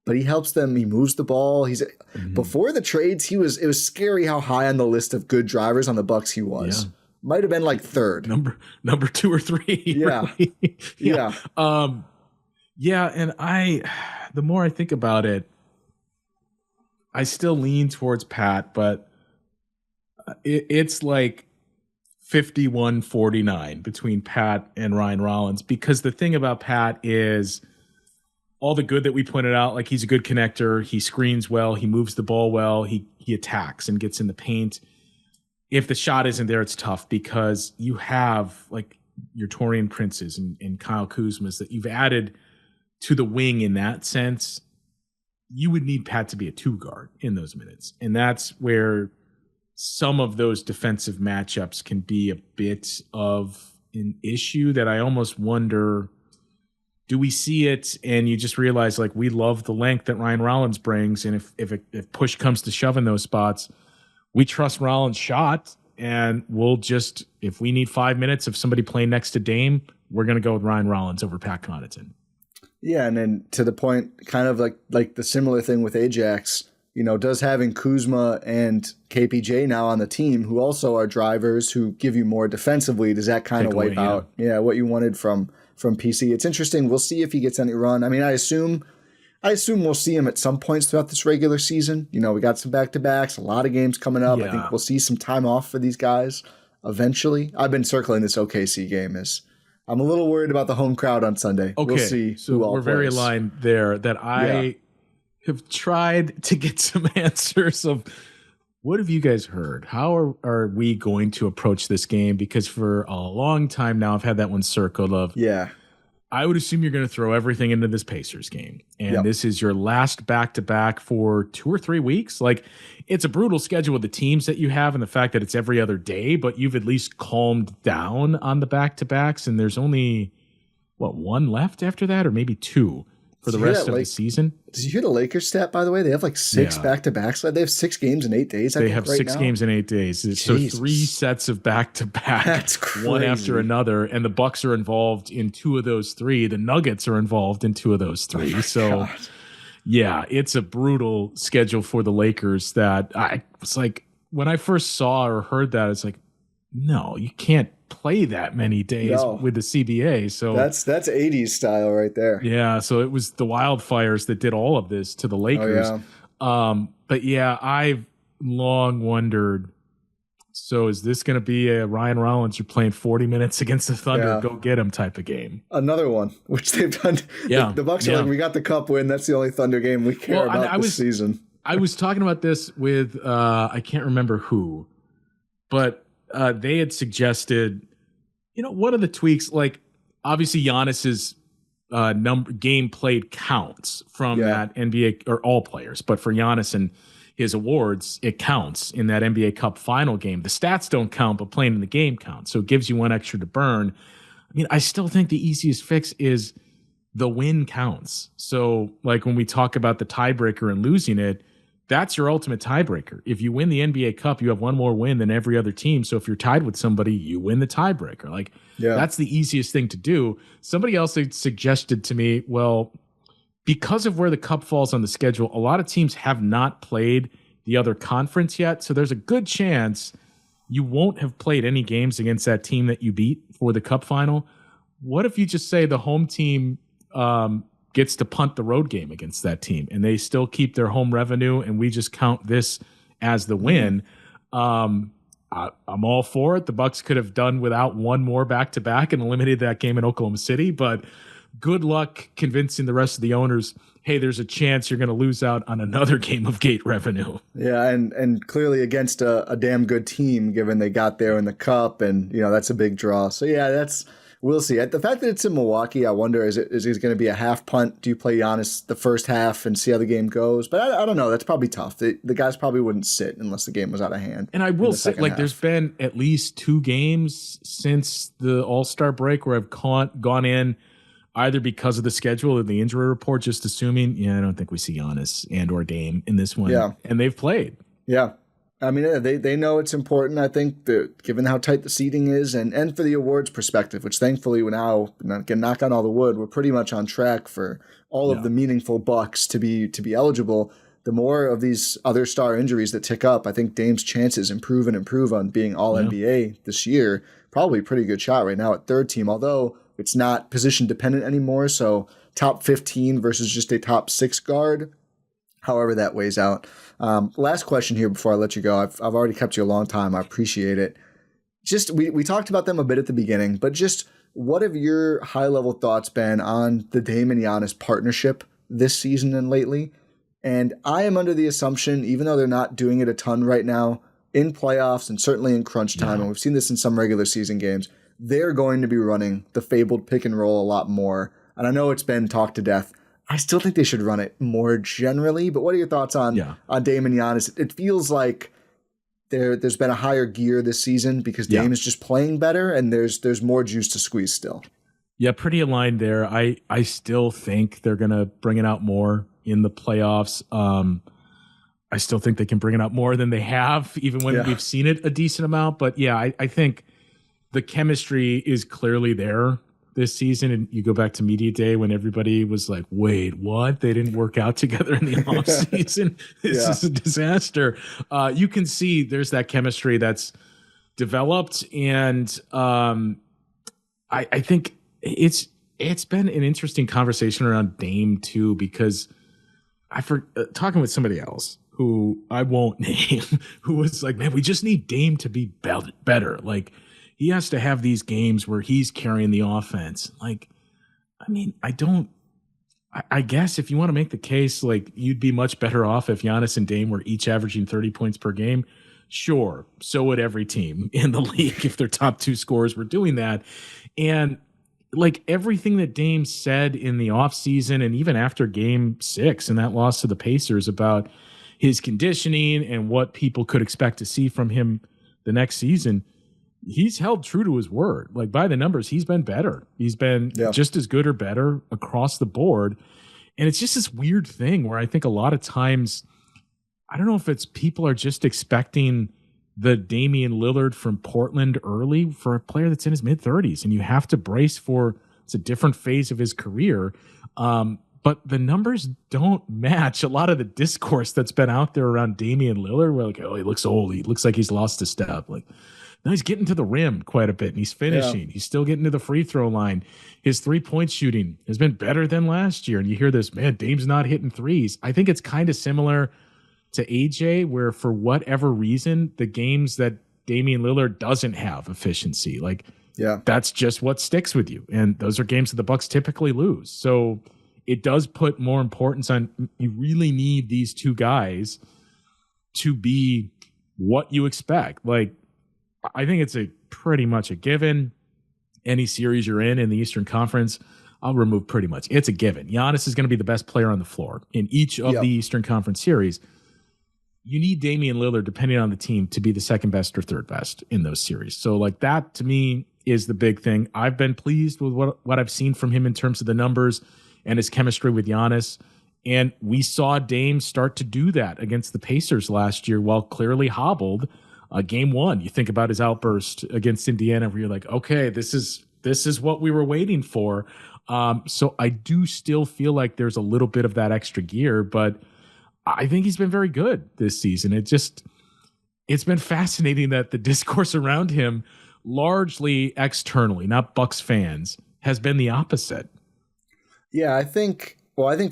But he helps them. He moves the ball. Before the trades, it was scary how high on the list of good drivers on the Bucks he was. Yeah. Might have been like third, number 2 or 3. Yeah, yeah. And the more I think about it, I still lean towards Pat, but it's like 51-49 between Pat and Ryan Rollins, because the thing about Pat is all the good that we pointed out, like, he's a good connector, he screens well, he moves the ball well, he attacks and gets in the paint. If the shot isn't there, it's tough, because you have, like, your Taurean Princes and Kyle Kuzmas that you've added to the wing in that sense. You would need Pat to be a 2 guard in those minutes. And that's where some of those defensive matchups can be a bit of an issue that I almost wonder, do we see it and you just realize, like, we love the length that Ryan Rollins brings, and if push comes to shove in those spots, we trust Rollins' shot, and we'll just, if we need 5 minutes of somebody playing next to Dame, we're going to go with Ryan Rollins over Pat Connaughton. Yeah, and then to the point, kind of like the similar thing with Ajax, does having Kuzma and KPJ now on the team, who also are drivers who give you more defensively, does that kind of wipe out what you wanted from PC? It's interesting. We'll see if he gets any run. I mean, I assume we'll see him at some points throughout this regular season. We got some back-to-backs, a lot of games coming up. I think we'll see some time off for these guys eventually. I've been circling this OKC game as I'm a little worried about the home crowd on Sunday. Okay, we'll see so who all we're plays. Very aligned there that I have tried to get some answers of What have you guys heard? How are we going to approach this game? Because for a long time now, I've had that one circled of, Yeah. I would assume you're going to throw everything into this Pacers game. And Yep. this is your last back-to-back for 2 or 3 weeks. Like, it's a brutal schedule with the teams that you have and the fact that it's every other day, but you've at least calmed down on the back-to-backs. And there's only, one left after that, or maybe 2 for the rest of the season. Did you hear the Lakers stat, by the way? They have like 6 back-to-backs. They have 6 games in 8 days, They have 6 games in 8 days. Jesus. So 3 sets of back-to-back. That's crazy. One after another. And the Bucks are involved in 2 of those 3. The Nuggets are involved in 2 of those 3. God. Yeah, it's a brutal schedule for the Lakers that I was like, when I first saw or heard that, it's like, no, you can't play that many days with the CBA. So that's 80s style right there. Yeah. So it was the wildfires that did all of this to the Lakers. But yeah, I've long wondered, so is this going to be a Ryan Rollins, you're playing 40 minutes against the Thunder, go get him type of game? Another one, which they've done. Yeah. The Bucks are like, we got the cup win. That's the only Thunder game we care about this season. I was talking about this with, I can't remember who, but they had suggested, what are the tweaks? Like, obviously, Giannis's game played counts from that NBA, or all players, but for Giannis and his awards, it counts in that NBA Cup final game. The stats don't count, but playing in the game counts. So it gives you one extra to burn. I mean, I still think the easiest fix is the win counts. So, like, when we talk about the tiebreaker and losing it, that's your ultimate tiebreaker. If you win the NBA Cup, you have one more win than every other team. So if you're tied with somebody, you win the tiebreaker. Like, that's the easiest thing to do. Somebody else had suggested to me, well, because of where the Cup falls on the schedule, a lot of teams have not played the other conference yet. So there's a good chance you won't have played any games against that team that you beat for the Cup final. What if you just say the home team gets to punt the road game against that team and they still keep their home revenue and we just count this as the win? I'm all for it. The Bucks could have done without one more back-to-back and eliminated that game in Oklahoma City, but good luck convincing the rest of the owners, hey, there's a chance you're going to lose out on another game of gate revenue. Yeah, and clearly against a damn good team, given they got there in the Cup, and that's a big draw. So yeah, we'll see. The fact that it's in Milwaukee, I wonder, is it going to be a half punt? Do you play Giannis the first half and see how the game goes? But I don't know. That's probably tough. The guys probably wouldn't sit unless the game was out of hand. And I will say, there's been at least 2 games since the All-Star break where I've gone in either because of the schedule or the injury report, just assuming, I don't think we see Giannis and or Dame in this one. Yeah. And they've played. Yeah. I mean, they know it's important, I think, that given how tight the seating is and for the awards perspective, which thankfully we're now, again, knock on all the wood, we're pretty much on track for all of the meaningful Bucks to be eligible. The more of these other star injuries that tick up, I think Dame's chances improve on being all NBA this year. Probably a pretty good shot right now at third team, although it's not position dependent anymore. So top 15 versus just a top 6 guard, however that weighs out. Last question here before I let you go. I've already kept you a long time. I appreciate it. Just we talked about them a bit at the beginning, but just what have your high level thoughts been on the Dame and Giannis partnership this season and lately? And I am under the assumption, even though they're not doing it a ton right now in playoffs and certainly in crunch time, and we've seen this in some regular season games, they're going to be running the fabled pick and roll a lot more. And I know it's been talked to death. I still think they should run it more generally, but what are your thoughts on Dame and Giannis? It feels like there's been a higher gear this season because Dame is just playing better and there's more juice to squeeze still. Yeah, pretty aligned there. I still think they're going to bring it out more in the playoffs. I still think they can bring it out more than they have, even when we've seen it a decent amount. But yeah, I think the chemistry is clearly there this season. And you go back to media day when everybody was like, wait, what? They didn't work out together in the offseason. This is a disaster. You can see there's that chemistry that's developed. And I think it's been an interesting conversation around Dame too, because talking with somebody else who I won't name, who was like, man, we just need Dame to be better. Like, he has to have these games where he's carrying the offense. Like, I mean, I don't I guess if you want to make the case, like you'd be much better off if Giannis and Dame were each averaging 30 points per game. Sure. So would every team in the league if their top two scorers were doing that. And like everything that Dame said in the offseason and even after game 6 and that loss to the Pacers about his conditioning and what people could expect to see from him the next season, he's held true to his word. Like by the numbers, he's been better. He's been just as good or better across the board. And it's just this weird thing where I think a lot of times, I don't know if it's people are just expecting the Damian Lillard from Portland early for a player that's in his mid-30s, and you have to brace for it's a different phase of his career. But the numbers don't match a lot of the discourse that's been out there around Damian Lillard. Where like, oh, he looks old. He looks like he's lost a step. Like, no, he's getting to the rim quite a bit, and he's finishing. Yeah. He's still getting to the free throw line. His three-point shooting has been better than last year. And you hear this, man, Dame's not hitting threes. I think it's kind of similar to AJ, where for whatever reason, the games that Damian Lillard doesn't have efficiency, like that's just what sticks with you. And those are games that the Bucks typically lose. So it does put more importance on, you really need these two guys to be what you expect. Like, I think it's a pretty much a given. Any series you're in the Eastern Conference, I'll remove pretty much. It's a given. Giannis is going to be the best player on the floor in each of the Eastern Conference series. You need Damian Lillard, depending on the team, to be the second best or third best in those series. So like that to me is the big thing. I've been pleased with what I've seen from him in terms of the numbers and his chemistry with Giannis. And we saw Dame start to do that against the Pacers last year while clearly hobbled. Game 1, you think about his outburst against Indiana where you're like, okay, this is what we were waiting for. So I do still feel like there's a little bit of that extra gear, but I think he's been very good this season. It's been fascinating that the discourse around him, largely externally, not Bucks fans, has been the opposite. Yeah, I think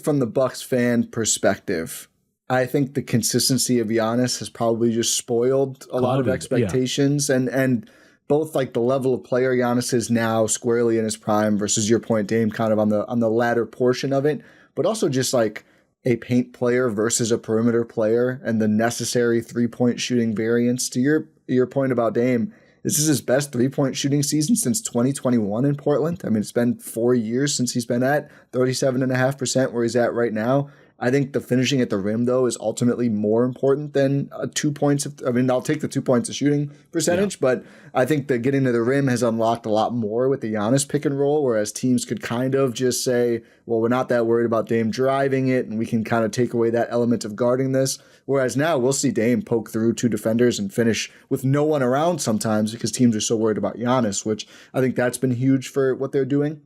from the Bucks fan perspective, I think the consistency of Giannis has probably just spoiled a lot of expectations and both like the level of player Giannis is now squarely in his prime versus your point, Dame, kind of on the latter portion of it, but also just like a paint player versus a perimeter player and the necessary 3-point shooting variance. To your point about Dame, this is his best 3-point shooting season since 2021 in Portland. I mean, it's been 4 years since he's been at 37.5% where he's at right now. I think the finishing at the rim, though, is ultimately more important than 2 points. I'll take the 2 points of shooting percentage, but I think that getting to the rim has unlocked a lot more with the Giannis pick and roll, whereas teams could kind of just say, well, we're not that worried about Dame driving it, and we can kind of take away that element of guarding this. Whereas now we'll see Dame poke through 2 defenders and finish with no one around sometimes because teams are so worried about Giannis, which I think that's been huge for what they're doing.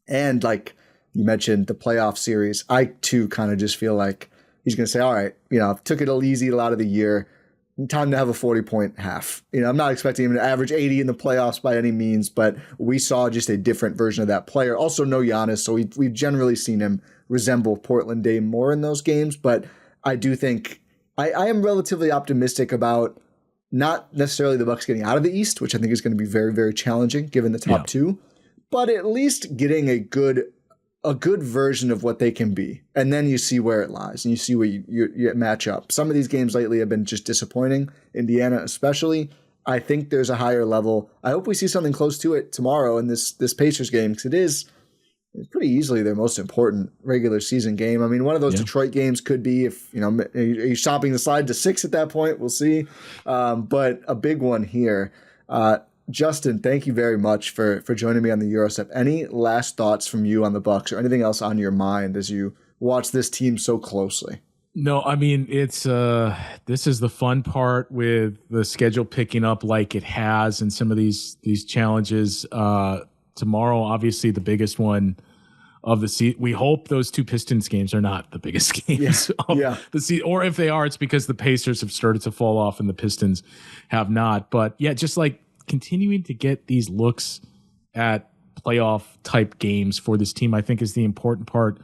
And like you mentioned the playoff series, I too kind of just feel like he's going to say, all right, took it easy a lot of the year. Time to have a 40-point half. I'm not expecting him to average 80 in the playoffs by any means, but we saw just a different version of that player. Also no Giannis, so we've generally seen him resemble Portland Dame more in those games, but I do think I am relatively optimistic about not necessarily the Bucks getting out of the East, which I think is going to be very, very challenging given the top two, but at least getting a good version of what they can be. And then you see where it lies and you see where you match up. Some of these games lately have been just disappointing, Indiana especially. I think there's a higher level. I hope we see something close to it tomorrow in this Pacers game, because it's pretty easily their most important regular season game. I mean, one of those Detroit games could be if, are you shopping the slide to 6 at that point? We'll see. But a big one here. Justin, thank you very much for joining me on the Eurostep. Any last thoughts from you on the Bucks or anything else on your mind as you watch this team so closely? No, I mean, it's this is the fun part with the schedule picking up like it has and some of these challenges. Tomorrow, obviously the biggest one of the season. We hope those 2 Pistons games are not the biggest games of the season, or if they are, it's because the Pacers have started to fall off and the Pistons have not. But yeah, just like continuing to get these looks at playoff type games for this team, I think is the important part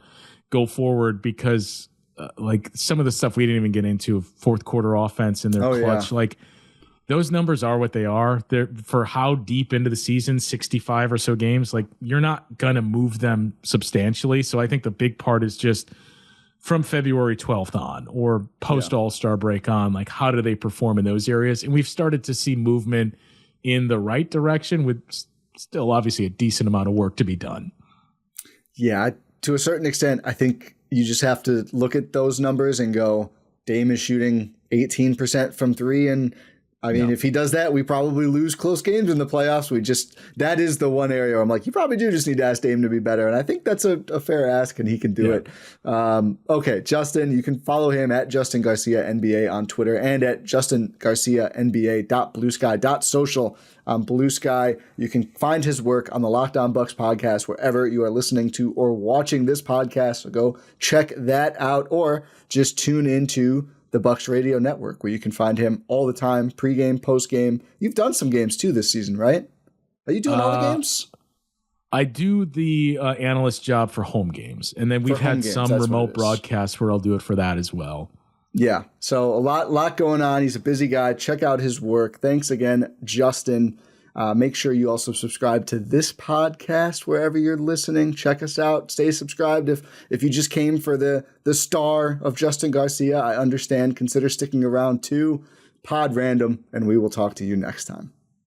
go forward, because like some of the stuff we didn't even get into, fourth quarter offense and their clutch, like those numbers are what they are. They're for how deep into the season, 65 or so games, like you're not going to move them substantially. So I think the big part is just from February 12th on or post All-Star break on, like how do they perform in those areas? And we've started to see movement in the right direction with still obviously a decent amount of work to be done. Yeah, to a certain extent, I think you just have to look at those numbers and go, Dame is shooting 18% from three. And I mean, if he does that, we probably lose close games in the playoffs. That is the one area where I'm like, you probably do just need to ask Dame to be better. And I think that's a fair ask, and he can do it. Okay, Justin, you can follow him at Justin Garcia NBA on Twitter and at justingarcianba.bluesky.social on Blue Sky. You can find his work on the Locked On Bucks podcast wherever you are listening to or watching this podcast. So go check that out, or just tune into the Bucks Radio Network, where you can find him all the time, pregame, postgame. You've done some games too this season, right? Are you doing all the games? I do the analyst job for home games, and then we've had some remote broadcasts where I'll do it for that as well. Yeah, so a lot going on. He's a busy guy. Check out his work. Thanks again, Justin. Make sure you also subscribe to this podcast wherever you're listening. Check us out. Stay subscribed. If you just came for the star of Justin Garcia, I understand. Consider sticking around too. Pod Random, and we will talk to you next time.